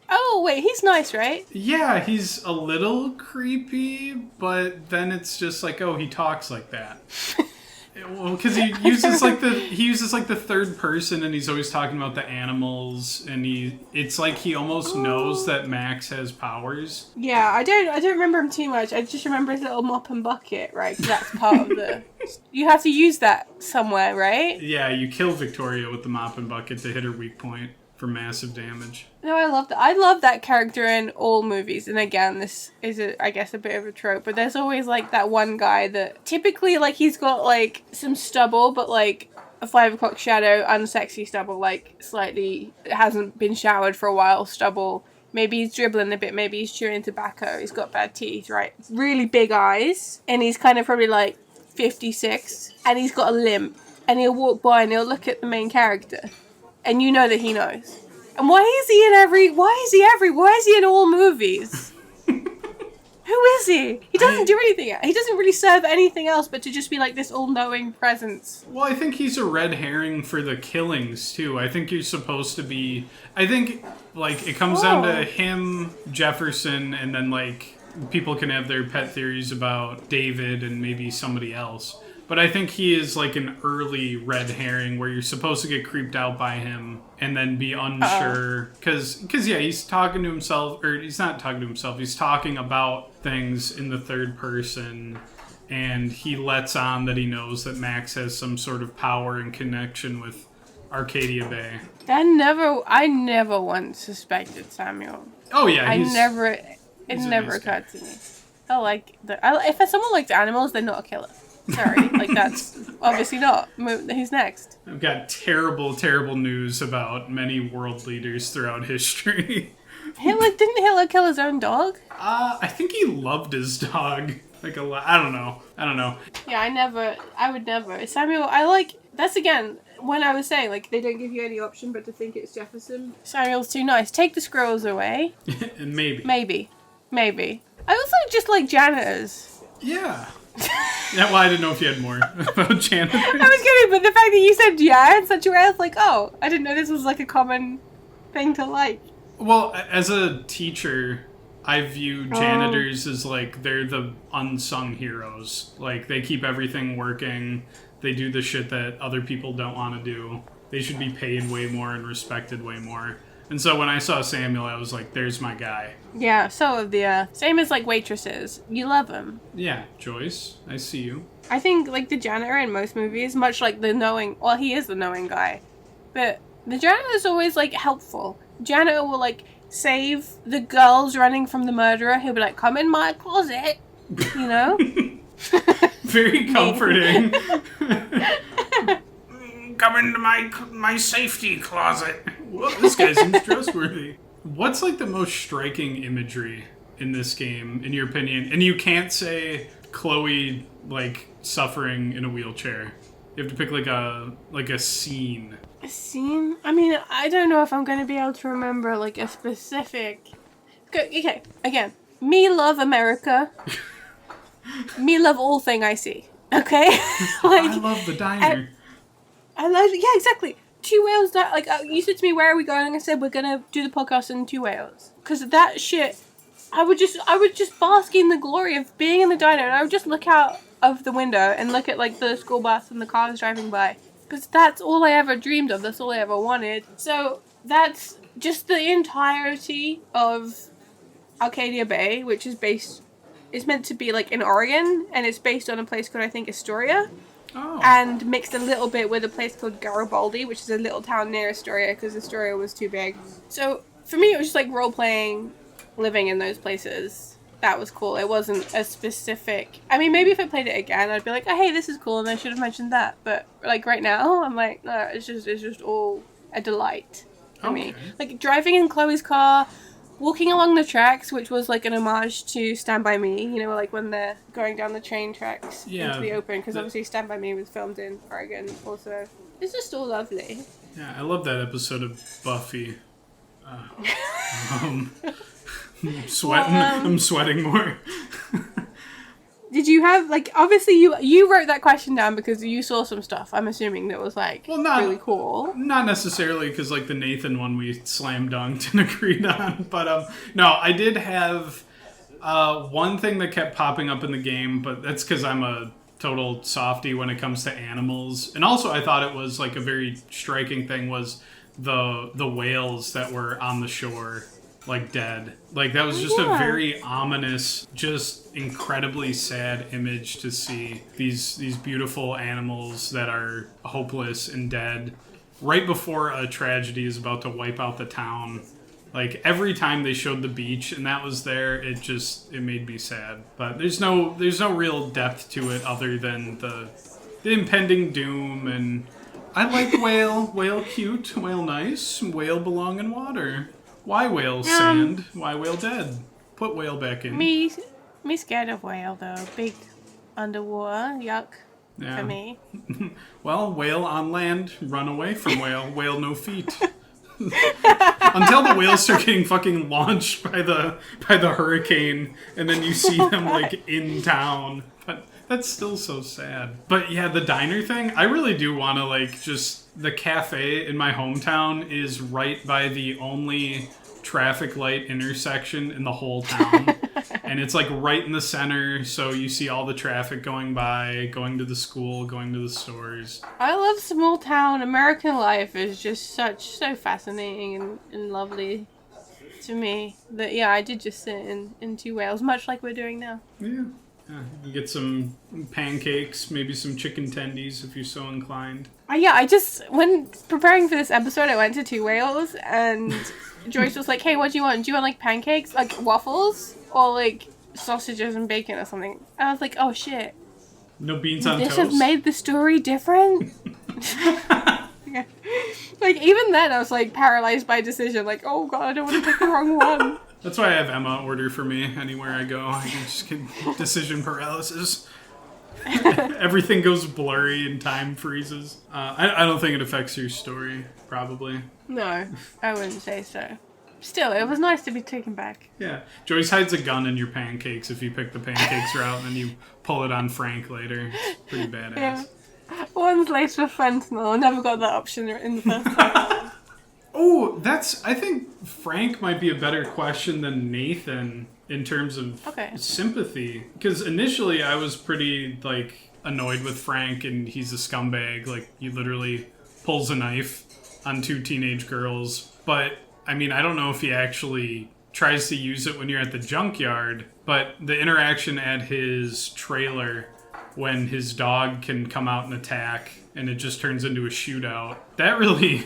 Oh, wait, he's nice, right? Yeah, he's a little creepy, but then it's just he talks like that. Well, because he uses the third person, and he's always talking about the animals, and it's like he almost knows that Max has powers. Yeah, I don't remember him too much. I just remember his little mop and bucket, right? 'Cause that's part of the You have to use that somewhere, right? Yeah, you kill Victoria with the mop and bucket to hit her weak point for massive damage. No, I love that. I love that character in all movies. And again, this is, I guess, a bit of a trope. But there's always, like, that one guy that typically, like, he's got, like, some stubble, but, like, a 5 o'clock shadow, unsexy stubble, like, slightly hasn't been showered for a while stubble. Maybe he's dribbling a bit. Maybe he's chewing tobacco. He's got bad teeth, right? Really big eyes. And he's kind of probably, like, 56. And he's got a limp. And he'll walk by and he'll look at the main character. And you know that he knows. And why is he in all movies? Who is he? He doesn't do anything. He doesn't really serve anything else but to just be like this all-knowing presence. Well, I think he's a red herring for the killings, too. I think you're supposed to be... I think, like, it comes down to him, Jefferson, and then, like, people can have their pet theories about David and maybe somebody else. But I think he is like an early red herring where you're supposed to get creeped out by him and then be unsure. Because yeah, he's talking to himself, or he's not talking to himself, he's talking about things in the third person. And he lets on that he knows that Max has some sort of power and connection with Arcadia Bay. I never once suspected Samuel. Oh yeah, it never occurred to me. If someone likes animals, they're not a killer. Sorry, like that's obviously not. Who's next? I've got terrible, terrible news about many world leaders throughout history. Didn't Hitler kill his own dog? I think he loved his dog. Like a lot. I don't know. Yeah, I would never. Samuel, that's again, when I was saying, like, they don't give you any option but to think it's Jefferson. Samuel's too nice. Take the squirrels away. And maybe. Maybe. I also just like janitors. Yeah. Yeah, well, I didn't know if you had more about janitors. I was kidding, but the fact that you said yeah in such a way, I was like, oh, I didn't know this was like a common thing to like. Well, as a teacher, I view janitors as like they're the unsung heroes. Like they keep everything working. They do the shit that other people don't want to do. They should be paid way more and respected way more. And so when I saw Samuel, I was like, there's my guy. Yeah, same as like waitresses. You love them. Yeah, Joyce, I see you. I think like the janitor in most movies, much like he is the knowing guy. But the janitor is always like helpful. Janitor will like save the girls running from the murderer. He'll be like, come in my closet, you know? Very comforting. Come into my safety closet. Whoa, this guy seems trustworthy. What's like the most striking imagery in this game, in your opinion? And you can't say Chloe like suffering in a wheelchair. You have to pick like a scene. A scene? I mean, I don't know if I'm going to be able to remember like a specific. Okay, again, me love America. Me love all thing I see. Okay, I love the diner. Yeah, exactly. 2 whales. You said to me, "Where are we going?" I said, "We're gonna do the podcast in 2 whales." Because that shit, I would just bask in the glory of being in the diner, and I would just look out of the window and look at like the school bus and the cars driving by. Because that's all I ever dreamed of. That's all I ever wanted. So that's just the entirety of Arcadia Bay, which is meant to be like in Oregon, and it's based on a place called, I think, Astoria. Oh. And mixed a little bit with a place called Garibaldi, which is a little town near Astoria, because Astoria was too big. So for me, it was just like role-playing, living in those places. That was cool. It wasn't a specific... I mean, maybe if I played it again, I'd be like, oh, hey, this is cool, and I should have mentioned that. But like right now, I'm like, no, it's just all a delight for me. Like driving in Chloe's car, walking along the tracks, which was like an homage to Stand By Me, you know, like when they're going down the train tracks into the open, because obviously Stand By Me was filmed in Oregon also. It's just all lovely. Yeah, I love that episode of Buffy. I'm sweating. I'm sweating more. Did you have, like, obviously you wrote that question down because you saw some stuff, I'm assuming, that was, like, really cool. Not necessarily, because, like, the Nathan one we slam dunked and agreed on. But, no, I did have one thing that kept popping up in the game, but that's because I'm a total softie when it comes to animals. And also I thought it was, like, a very striking thing was the whales that were on the shore like dead. Like that was just a very ominous, just incredibly sad image to see these beautiful animals that are hopeless and dead right before a tragedy is about to wipe out the town. Like every time they showed the beach and that was there, it made me sad. But there's no real depth to it other than the impending doom. And I like whale cute, whale nice, whale belong in water. Why whale sand? Why whale dead? Put whale back in. Me scared of whale though. Big underwater, yuck for me. Well, whale on land, run away from whale. Whale no feet. Until the whales start getting fucking launched by the hurricane, and then you see them like in town. But that's still so sad. But yeah, the diner thing, I really do want to like just the cafe in my hometown is right by the only traffic light intersection in the whole town. And it's like right in the center, so you see all the traffic going by, going to the school, going to the stores. I love small town. American life is just so fascinating and lovely to me. That I did just sit in two whales, much like we're doing now. Yeah. You get some pancakes, maybe some chicken tendies if you're so inclined. When preparing for this episode, I went to Two Whales, and Joyce was like, hey, what do you want? Do you want, like, pancakes? Like, waffles? Or, like, sausages and bacon or something? I was like, oh, shit. No beans on This toast? have made the story different? Yeah. Like, even then, I was, like, paralyzed by decision. Like, oh, God, I don't want to pick the wrong one. That's why I have Emma order for me anywhere I go. I can just get decision paralysis. Everything goes blurry and time freezes. I don't think it affects your story, probably. No, I wouldn't say so. Still, it was nice to be taken back. Yeah. Joyce hides a gun in your pancakes if you pick the pancakes route, and then you pull it on Frank later. It's pretty badass. Yeah. One's laced with fentanyl. I never got that option in the first time. Oh, I think Frank might be a better question than Nathan in terms of sympathy. Because initially I was pretty, like, annoyed with Frank, and he's a scumbag. Like, he literally pulls a knife on two teenage girls. But, I mean, I don't know if he actually tries to use it when you're at the junkyard, but the interaction at his trailer when his dog can come out and attack and it just turns into a shootout, that really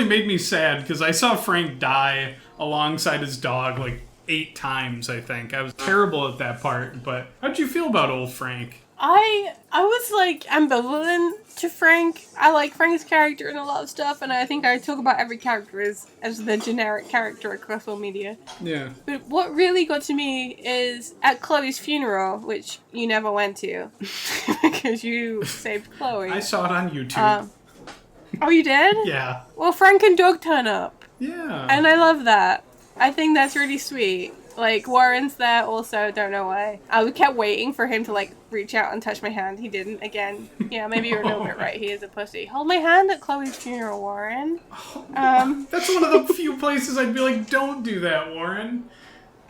made me sad, because I saw Frank die alongside his dog like 8 times, I think. I was terrible at that part, but how'd you feel about old Frank? I was like ambivalent to Frank. I like Frank's character and a lot of stuff, and I think I talk about every character as the generic character across all media. Yeah. But what really got to me is at Chloe's funeral, which you never went to because you saved Chloe. I saw it on YouTube. Oh, you did? Yeah. Well, Frank and Doug turn up. Yeah. And I love that. I think that's really sweet. Like, Warren's there also, don't know why. I kept waiting for him to, like, reach out and touch my hand. He didn't. Again, yeah, maybe you're a little bit right. He is a pussy. Hold my hand at Chloe's funeral, Warren. That's one of the few places I'd be like, don't do that, Warren.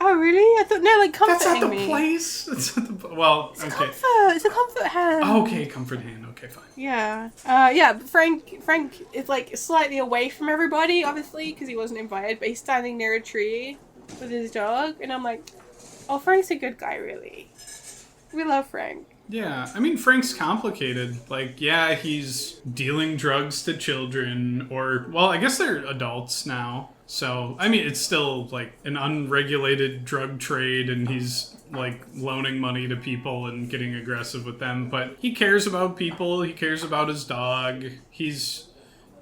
Oh, really? I thought, no, like, comforting That's not the me. place. That's not the... Well, It's okay. comfort. It's a comfort hand. Okay, comfort hand. Okay, fine. Yeah. But Frank is, like, slightly away from everybody, obviously, because he wasn't invited, but he's standing near a tree with his dog, and I'm like, oh, Frank's a good guy, really. We love Frank. Yeah, I mean, Frank's complicated. Like, yeah, he's dealing drugs to children, or, well, I guess they're adults now. So, I mean, it's still, like, an unregulated drug trade, and he's, like, loaning money to people and getting aggressive with them. But he cares about people. He cares about his dog.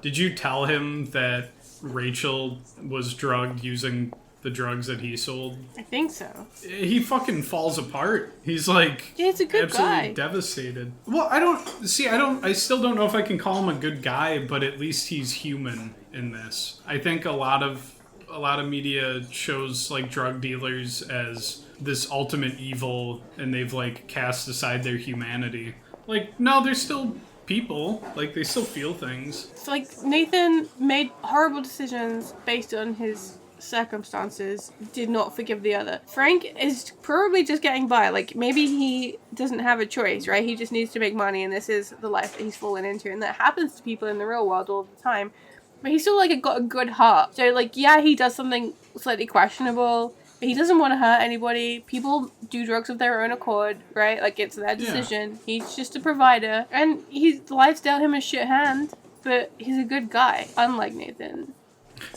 Did you tell him that Rachel was drugged using the drugs that he sold? I think so. He fucking falls apart. He's like, Yeah, he's a good absolutely guy. devastated. Well, I still don't know if I can call him a good guy, but at least he's human in this. I think a lot of media shows like drug dealers as this ultimate evil, and they've like cast aside their humanity. Like, no, they're still people. Like, they still feel things. So, like, Nathan made horrible decisions based on his circumstances, did not forgive the other. Frank is probably just getting by. Like, maybe he doesn't have a choice, right? He just needs to make money, and this is the life that he's fallen into, and that happens to people in the real world all the time. But he's still, like, got a good heart. So, like, yeah, he does something slightly questionable. But he doesn't want to hurt anybody. People do drugs of their own accord, right? Like, it's their decision. Yeah. He's just a provider. And life's dealt him a shit hand, but he's a good guy, unlike Nathan.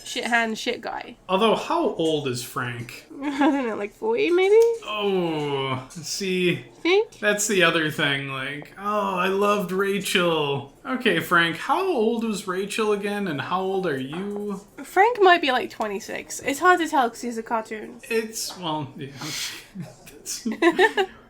Shit hand, shit guy. Although, how old is Frank? I don't know, like 40 maybe? Oh, see, think? That's the other thing, like, oh, I loved Rachel. Okay, Frank, how old was Rachel again, and how old are you? Frank might be like 26. It's hard to tell because he's a cartoon. Well, yeah.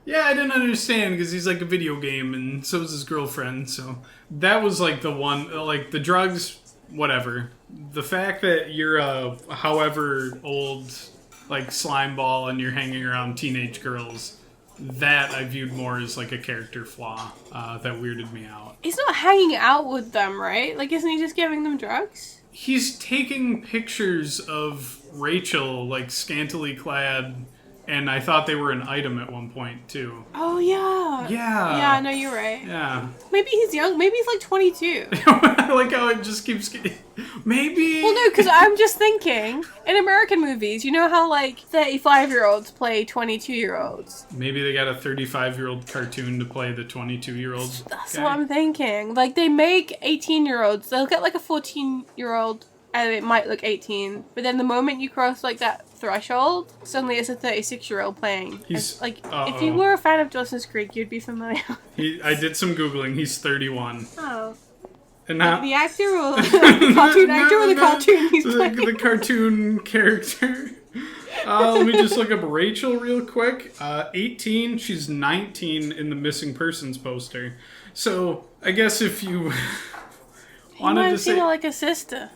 Yeah, I didn't understand because he's like a video game, and so is his girlfriend, so that was like the one, like, the drugs, whatever. The fact that you're however old, like, slime ball and you're hanging around teenage girls, that I viewed more as like a character flaw that weirded me out. He's not hanging out with them, right? Like, isn't he just giving them drugs? He's taking pictures of Rachel, like, scantily clad, and I thought they were an item at one point, too. Oh, yeah. Yeah. Yeah, no, you're right. Yeah. Maybe he's young. Maybe he's like 22. I like how it just keeps getting... Maybe... Well, no, because I'm just thinking, in American movies, you know how, like, 35-year-olds play 22-year-olds? Maybe they got a 35-year-old cartoon to play the 22-year-old That's guy. what I'm thinking. Like, they make 18-year-olds. They'll get, like, a 14-year-old, and it might look 18. But then the moment you cross, like, that threshold, suddenly it's a 36-year-old playing. He's... Like, if you were a fan of Dawson's Creek, you'd be familiar. I did some Googling. He's 31. Oh. And now, the actor or the cartoon actor or the cartoon he's playing? The cartoon character. Let me just look up Rachel real quick. 18. She's 19 in the missing persons poster. So I guess if you wanted to say, like a sister.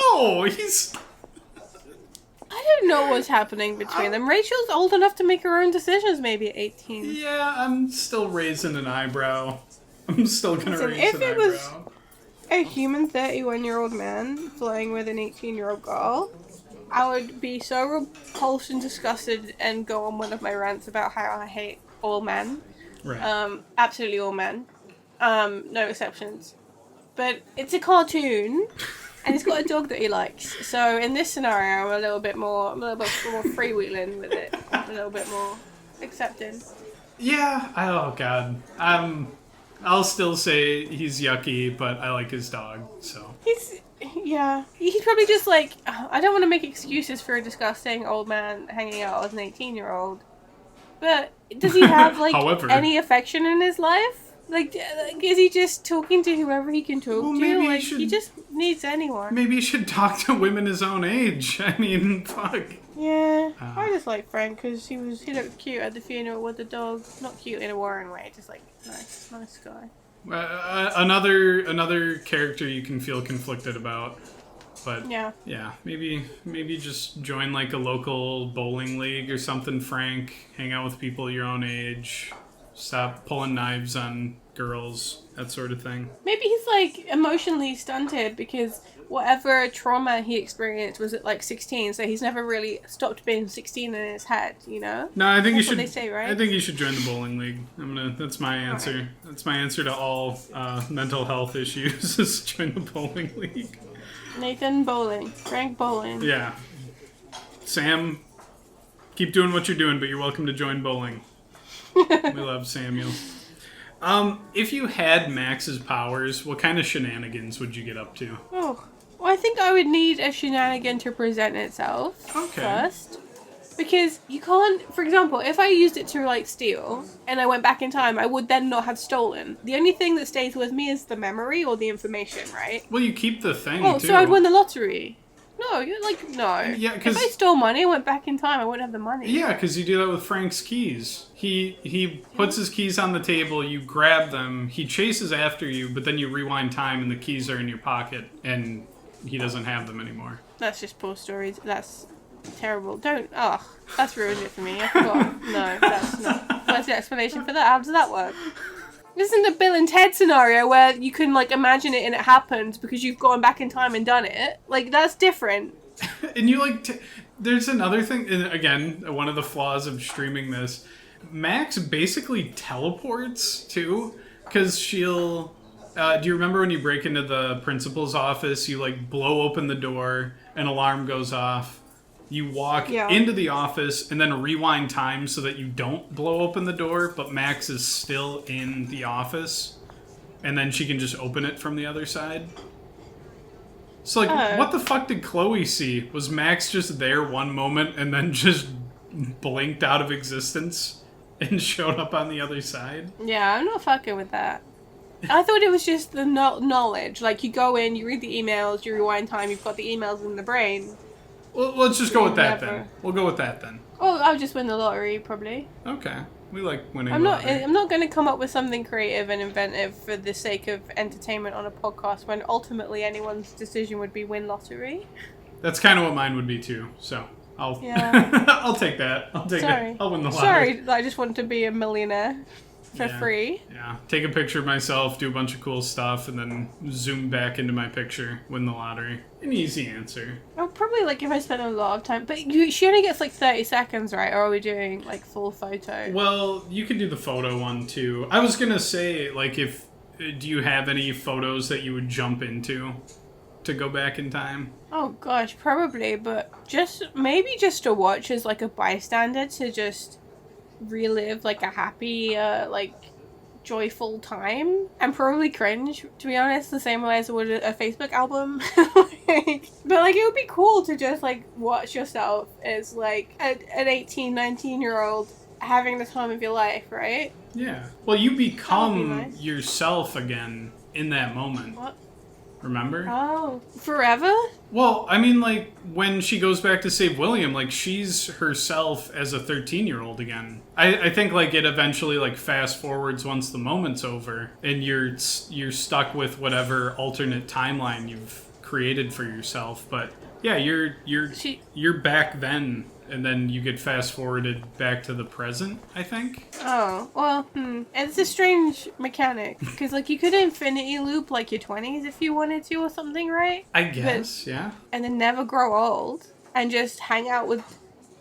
No, he's. I don't know what's happening between them. Rachel's old enough to make her own decisions, maybe at 18. Yeah, I'm still raising an eyebrow. I'm still gonna raise an eyebrow. If it was a human 31-year-old man flying with an 18-year-old girl, I would be so repulsed and disgusted and go on one of my rants about how I hate all men. Right. Absolutely all men. No exceptions. But it's a cartoon, and he's got a dog that he likes. So in this scenario, I'm a little bit more freewheeling with it. I'm a little bit more accepting. Yeah. Oh God. I'll still say he's yucky, but I like his dog. So he's probably just like, I don't want to make excuses for a disgusting old man hanging out with an 18-year-old. But does he have like any affection in his life? Like, is he just talking to whoever he can talk to? Like, he just needs anyone. Maybe he should talk to women his own age. I mean, fuck. Yeah, I just like Frank because he looked cute at the funeral with the dog. Not cute in a Warren way, just like nice guy. Another character you can feel conflicted about, but yeah, maybe just join like a local bowling league or something. Frank, hang out with people your own age. Stop pulling knives on girls, that sort of thing. Maybe he's like emotionally stunted because whatever trauma he experienced was at like 16, so he's never really stopped being 16 in his head, you know? No, I think that's you should. What they say, right? I think you should join the bowling league. That's my answer. Right. That's my answer to all mental health issues. Is join the bowling league. Nathan Bowling, Frank Bowling. Yeah. Sam, keep doing what you're doing, but you're welcome to join bowling. We love Samuel. If you had Max's powers, what kind of shenanigans would you get up to? Oh, well, I think I would need a shenanigan to present itself first. Because you can't, for example, if I used it to, like, steal, and I went back in time, I would then not have stolen. The only thing that stays with me is the memory or the information, right? Well, you keep the thing, too. So I'd win the lottery. No, you're like, no. Yeah, if I stole money and went back in time, I wouldn't have the money. Yeah, because you do that with Frank's keys. He puts his keys on the table, you grab them, he chases after you, but then you rewind time and the keys are in your pocket, and he doesn't have them anymore. That's just poor stories. That's terrible. That's ruined it for me. I forgot. No, that's not. What's the explanation for that? How does that work? This isn't a Bill and Ted scenario where you can, like, imagine it and it happens because you've gone back in time and done it. Like, that's different. And you, like, there's another thing, and again, one of the flaws of streaming this, Max basically teleports, too, because she'll, do you remember when you break into the principal's office, you, like, blow open the door, an alarm goes off. You walk Yeah. into the office and then rewind time so that you don't blow open the door, but Max is still in the office. And then she can just open it from the other side. So, like, what the fuck did Chloe see? Was Max just there one moment and then just blinked out of existence and showed up on the other side? Yeah, I'm not fucking with that. I thought it was just the knowledge. Like, you go in, you read the emails, you rewind time, you've got the emails in the brain. Well, let's just go with that then. We'll go with that then. Oh, I'll just win the lottery, probably. Okay. We like winning I'm lottery. not going to come up with something creative and inventive for the sake of entertainment on a podcast when ultimately anyone's decision would be win lottery. That's kind of what mine would be too. So I'll I'll take that. I'll win the lottery. Sorry, I just want to be a millionaire for free. Yeah. Take a picture of myself, do a bunch of cool stuff, and then zoom back into my picture, win the lottery. An easy answer. Oh, probably like if I spent a lot of time. But she only gets like 30 seconds, right? Or are we doing like full photo? Well, you could do the photo one too. I was gonna say, like, do you have any photos that you would jump into to go back in time? Oh gosh, probably, but maybe just to watch as like a bystander to just relive like a happy, like joyful time, and probably cringe, to be honest, the same way as I would a Facebook album. But like it would be cool to just like watch yourself as like an 18, 19-year-old having the time of your life, right? Yeah. Well, you become nice. yourself again in that moment. What? Remember? Oh, forever? Well, I mean, like, when she goes back to save William, like, she's herself as a 13-year-old again. I think, like, it eventually, like, fast forwards once the moment's over, and you're stuck with whatever alternate timeline you've created for yourself. But yeah, you're back then, and then you get fast forwarded back to the present, I think. Oh, well, it's a strange mechanic, because, like, you could infinity loop, like, your 20s if you wanted to or something, right? I guess, yeah. And then never grow old, and just hang out with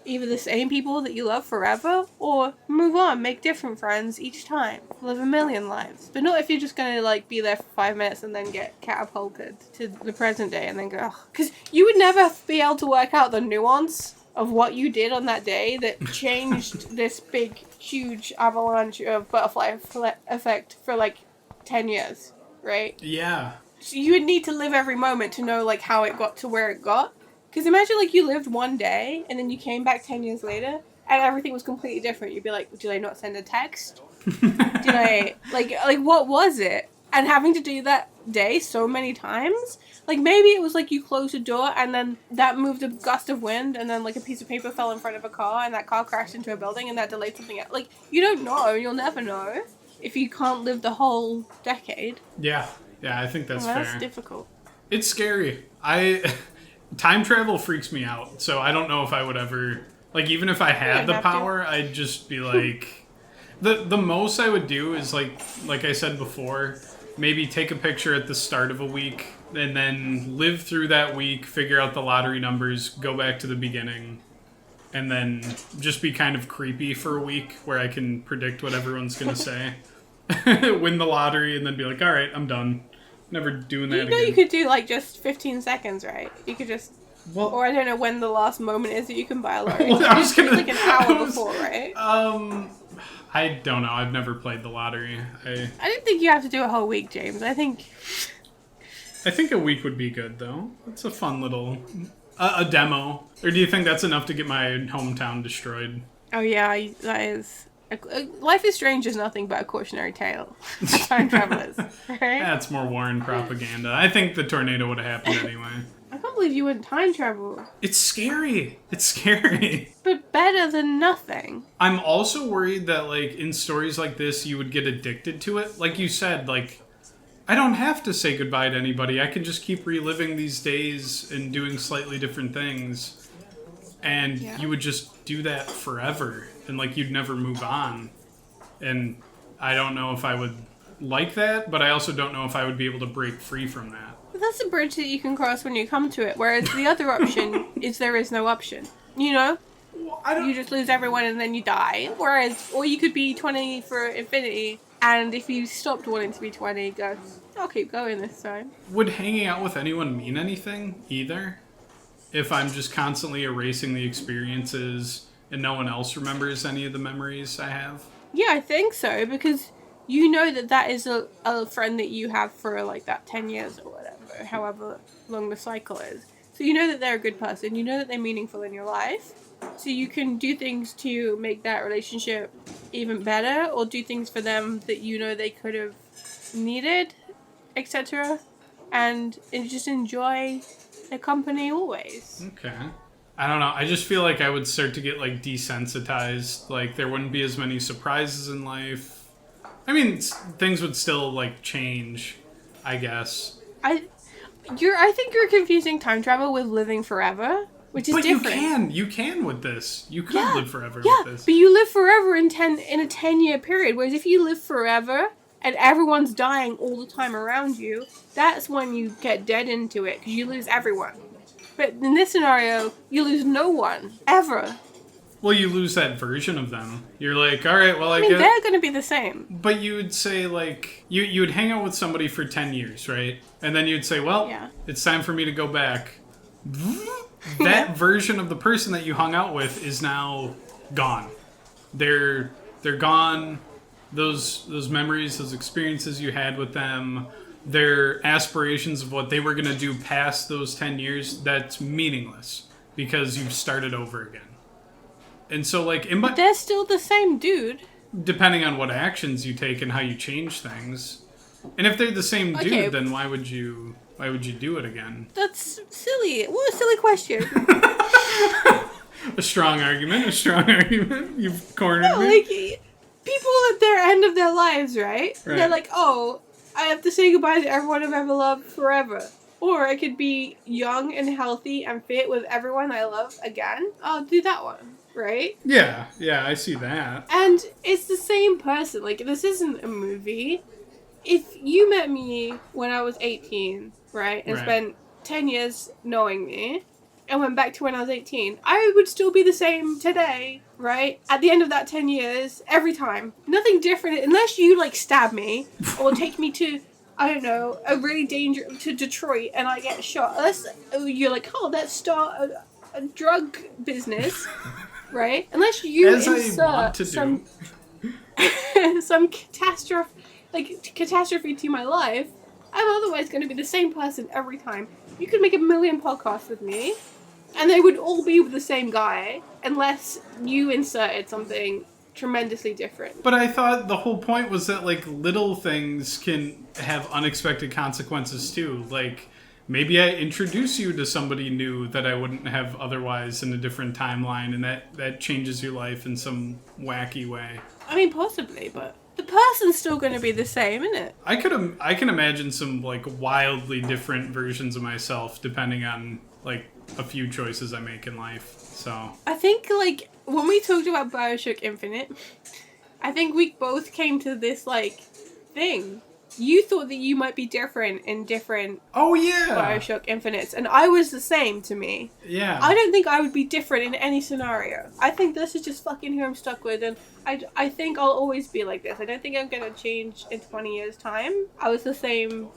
either the same people that you love forever, or move on, make different friends each time, live a million lives. But not if you're just gonna, like, be there for 5 minutes and then get catapulted to the present day and then go, because you would never be able to work out the nuance of what you did on that day that changed this big, huge avalanche of butterfly effect for, like, 10 years, right? Yeah. So you would need to live every moment to know, like, how it got to where it got. Because imagine, like, you lived one day, and then you came back 10 years later, and everything was completely different. You'd be like, did I not send a text? Did I, like, what was it? And having to do that day so many times, like, maybe it was, like, you closed a door, and then that moved a gust of wind, and then, like, a piece of paper fell in front of a car, and that car crashed into a building, and that delayed something else. Like, you don't know. You'll never know if you can't live the whole decade. Yeah. Yeah, I think that's fair. That's difficult. It's scary. Time travel freaks me out, so I don't know if I would ever, like, even if I had the power, I'd just be like, the most I would do is, like I said before, maybe take a picture at the start of a week, and then live through that week, figure out the lottery numbers, go back to the beginning, and then just be kind of creepy for a week, where I can predict what everyone's gonna say, win the lottery, and then be like, alright, I'm done. Never doing that again. You could do, like, just 15 seconds, right? You could just... Well, or I don't know when the last moment is that you can buy a lottery. Well, I was gonna, like an hour before, right? I don't know. I've never played the lottery. I don't think you have to do a whole week, James. I think a week would be good, though. It's a fun little... a demo. Or do you think that's enough to get my hometown destroyed? Oh, yeah, that is... Life is Strange is nothing but a cautionary tale for time travelers, right? That's more Warren propaganda. I think the tornado would have happened anyway. I can't believe you wouldn't time travel. It's scary. It's scary. But better than nothing. I'm also worried that, like, in stories like this, you would get addicted to it. Like you said, like, I don't have to say goodbye to anybody. I can just keep reliving these days and doing slightly different things. And you would just do that forever. And, like, you'd never move on. And I don't know if I would like that, but I also don't know if I would be able to break free from that. But that's a bridge that you can cross when you come to it, whereas the other option is there is no option. You know? Well, you just lose everyone and then you die. Or you could be 20 for infinity, and if you stopped wanting to be 20, I'll keep going this time. Would hanging out with anyone mean anything, either? if I'm just constantly erasing the experiences and no one else remembers any of the memories I have? Yeah, I think so, because you know that is a friend that you have for like that 10 years or whatever, however long the cycle is. So you know that they're a good person, you know that they're meaningful in your life, so you can do things to make that relationship even better, or do things for them that you know they could have needed, etc. And just enjoy their company always. Okay. I don't know. I just feel like I would start to get like desensitized. Like there wouldn't be as many surprises in life. I mean, things would still like change, I guess. I think you're confusing time travel with living forever, which is different. You can with this. You could live forever Yeah, with this. but you live forever in a 10-year period. Whereas if you live forever and everyone's dying all the time around you, that's when you get dead into it because you lose everyone. But in this scenario, you lose no one ever. Well, you lose that version of them. You're like, all right, well, I mean, guess they're going to be the same. But you would say like you would hang out with somebody for 10 years, right? And then you'd say, well, it's time for me to go back. That version of the person that you hung out with is now gone. They're gone. Those memories, those experiences you had with them, their aspirations of what they were going to do past those 10 years, that's meaningless because you've started over again. And so, like, but they're still the same dude. Depending on what actions you take and how you change things. And if they're the same dude, then why would you do it again? That's silly. What a silly question. A strong argument. You've cornered me. Like, people at their end of their lives, right? They're like, oh, I have to say goodbye to everyone I've ever loved forever. Or I could be young and healthy and fit with everyone I love again. I'll do that one, right? Yeah, I see that. And it's the same person. Like, this isn't a movie. If you met me when I was 18, right, and spent 10 years knowing me, and went back to when I was 18, I would still be the same today, right? At the end of that 10 years, every time. Nothing different, unless you, like, stab me, or take me to, I don't know, to Detroit, and I get shot. Unless you're like, oh, let's start a drug business, right? Unless you insert some catastrophe to my life, I'm otherwise going to be the same person every time. You could make 1 million podcasts with me, and they would all be with the same guy, unless you inserted something tremendously different. But I thought the whole point was that, like, little things can have unexpected consequences, too. Like, maybe I introduce you to somebody new that I wouldn't have otherwise in a different timeline, and that changes your life in some wacky way. I mean, possibly, but the person's still going to be the same, isn't it? I can imagine some, like, wildly different versions of myself depending on, like, a few choices I make in life. So I think, like, when we talked about BioShock Infinite, I think we both came to this, like, thing. You thought that you might be different in different BioShock Infinites, and I was the same to me. Yeah. I don't think I would be different in any scenario. I think this is just fucking who I'm stuck with, and I think I'll always be like this. I don't think I'm going to change in 20 years' time. I was the same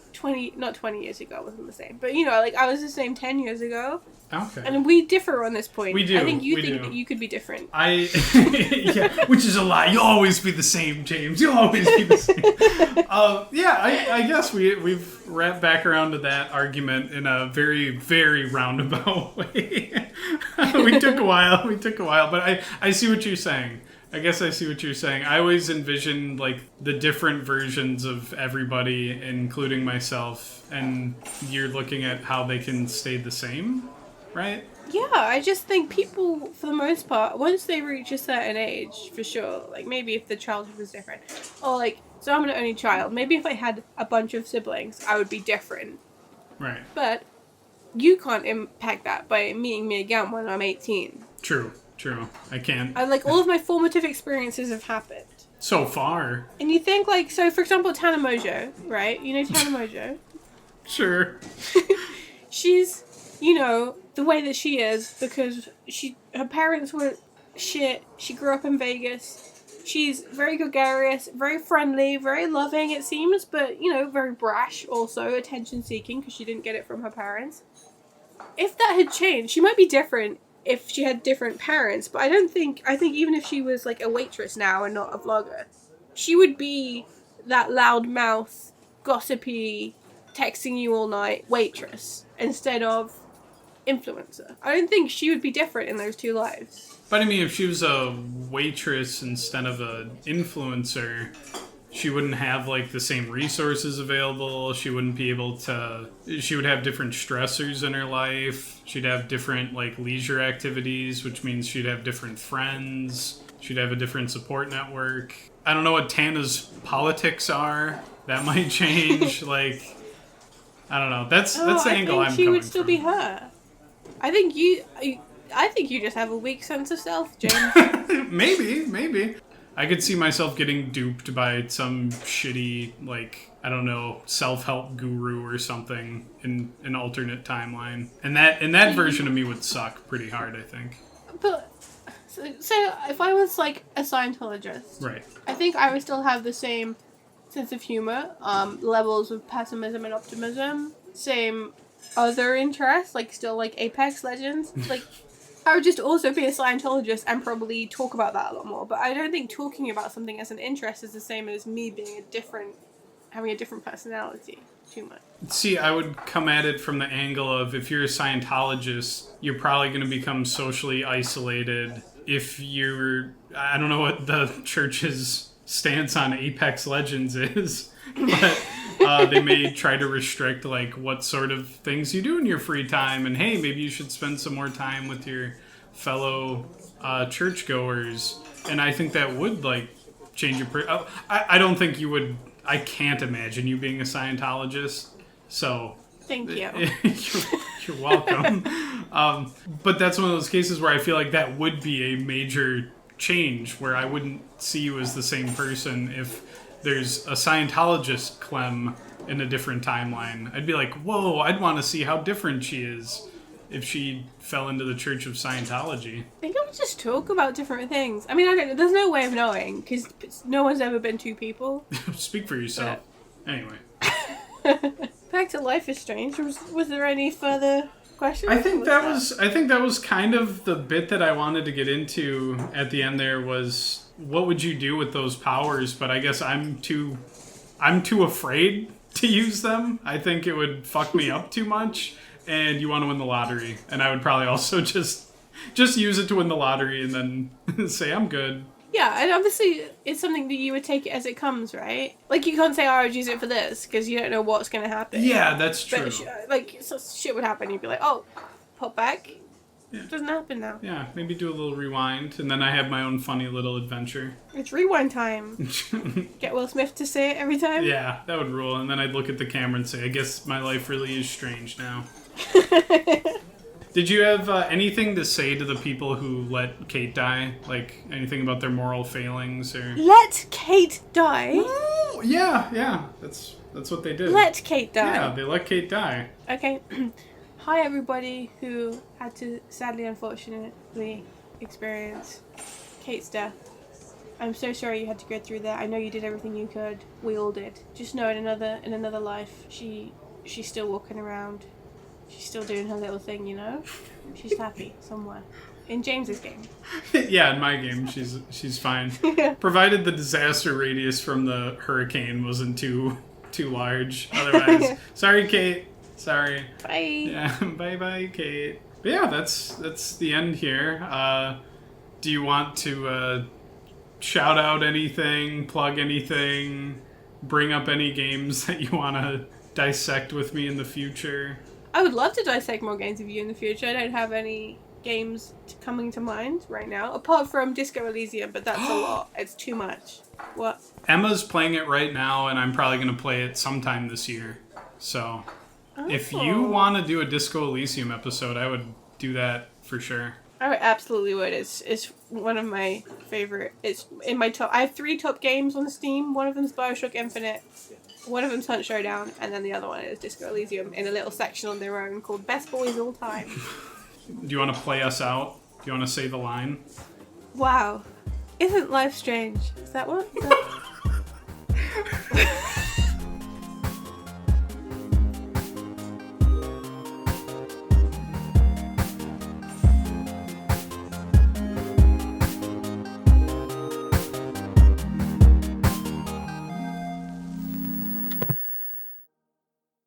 not 20 years ago, I wasn't the same. But, you know, like, I was the same 10 years ago. Okay. And we differ on this point. We do. I think you think that you could be different. Yeah, which is a lie. You'll always be the same, James. You'll always be the same. I guess we've wrapped back around to that argument in a very, very roundabout way. We took a while, but I see what you're saying. I guess I see what you're saying. I always envision, like, the different versions of everybody, including myself, and you're looking at how they can stay the same, right? Yeah, I just think people, for the most part, once they reach a certain age, for sure, like, maybe if the childhood was different, or, like, so I'm an only child, maybe if I had a bunch of siblings, I would be different. Right. But you can't impact that by meeting me again when I'm 18. True. I can't. All of my formative experiences have happened. So far. And you think, like, so for example, Tana Mojo, right? You know Tana Mojo? Sure. She's, you know, the way that she is because her parents were shit. She grew up in Vegas. She's very gregarious, very friendly, very loving, it seems, but, you know, very brash also, attention seeking because she didn't get it from her parents. if that had changed, she might be different if she had different parents, but I think even if she was like a waitress now and not a vlogger, she would be that loudmouth, gossipy, texting you all night waitress instead of influencer. I don't think she would be different in those two lives. But I mean, if she was a waitress instead of an influencer, she wouldn't have like the same resources available. She wouldn't be able to. She would have different stressors in her life. She'd have different like leisure activities, which means she'd have different friends. She'd have a different support network. I don't know what Tana's politics are. That might change. Like, I don't know. That's the angle I'm coming from. She would still be her. I think you just have a weak sense of self, James. Maybe. I could see myself getting duped by some shitty, like, I don't know, self-help guru or something in an alternate timeline. And that version of me would suck pretty hard, I think. But, so if I was, like, a Scientologist, right, I think I would still have the same sense of humor, levels of pessimism and optimism, same other interests, like, still, like, Apex Legends, like... I would just also be a Scientologist and probably talk about that a lot more. But I don't think talking about something as an interest is the same as me being having a different personality too much. See, I would come at it from the angle of if you're a Scientologist, you're probably going to become socially isolated. If you're, I don't know what the church's stance on Apex Legends is, but they may try to restrict like what sort of things you do in your free time, and hey, maybe you should spend some more time with your fellow churchgoers. And I think that would like change your. I don't think you would. I can't imagine you being a Scientologist. So thank you. You're welcome. But that's one of those cases where I feel like that would be a major change, where I wouldn't see you as the same person if there's a Scientologist Clem in a different timeline. I'd be like, whoa, I'd want to see how different she is if she fell into the Church of Scientology. I think I would just talk about different things. I mean, there's no way of knowing, because no one's ever been two people. Speak for yourself. But... Anyway. Back to Life is Strange. Was there any further questions? I think that was kind of the bit that I wanted to get into at the end there was... What would you do with those powers? But I guess I'm too afraid to use them. I think it would fuck me up too much. And you want to win the lottery, and I would probably also just use it to win the lottery, and then say I'm good. Yeah, and obviously it's something that you would take it as it comes, right? Like you can't say, "Oh, I would use it for this," because you don't know what's going to happen. Yeah, that's true. But shit would happen. You'd be like, "Oh, pop back." Yeah. It doesn't happen now. Yeah, maybe do a little rewind, and then I have my own funny little adventure. It's rewind time. Get Will Smith to say it every time? Yeah, that would rule, and then I'd look at the camera and say, I guess my life really is strange now. Did you have anything to say to the people who let Kate die? Like, anything about their moral failings? Or Let Kate die? Ooh, yeah, that's what they did. Let Kate die? Yeah, they let Kate die. Okay. Hi everybody who had to sadly unfortunately experience Kate's death. I'm so sorry you had to go through that. I know you did everything you could. We all did. Just know in another life she's still walking around. She's still doing her little thing, you know? She's happy somewhere. In James's game. Yeah, in my game she's fine. Yeah. Provided the disaster radius from the hurricane wasn't too large. Otherwise, sorry Kate. Sorry. Bye. Yeah, bye, Kate. But yeah, that's the end here. Do you want to shout out anything, plug anything, bring up any games that you want to dissect with me in the future? I would love to dissect more games with you in the future. I don't have any games coming to mind right now, apart from Disco Elysium, but that's a lot. It's too much. What? Emma's playing it right now, and I'm probably going to play it sometime this year. So... Oh. If you want to do a Disco Elysium episode, I would do that for sure. I absolutely would. It's one of my favorite. It's in my top. I have 3 top games on Steam. One of them's BioShock Infinite. One of them's Hunt Showdown, and then the other one is Disco Elysium in a little section on their own called Best Boys All Time. Do you want to play us out? Do you want to say the line? Wow, isn't life strange? Is that what?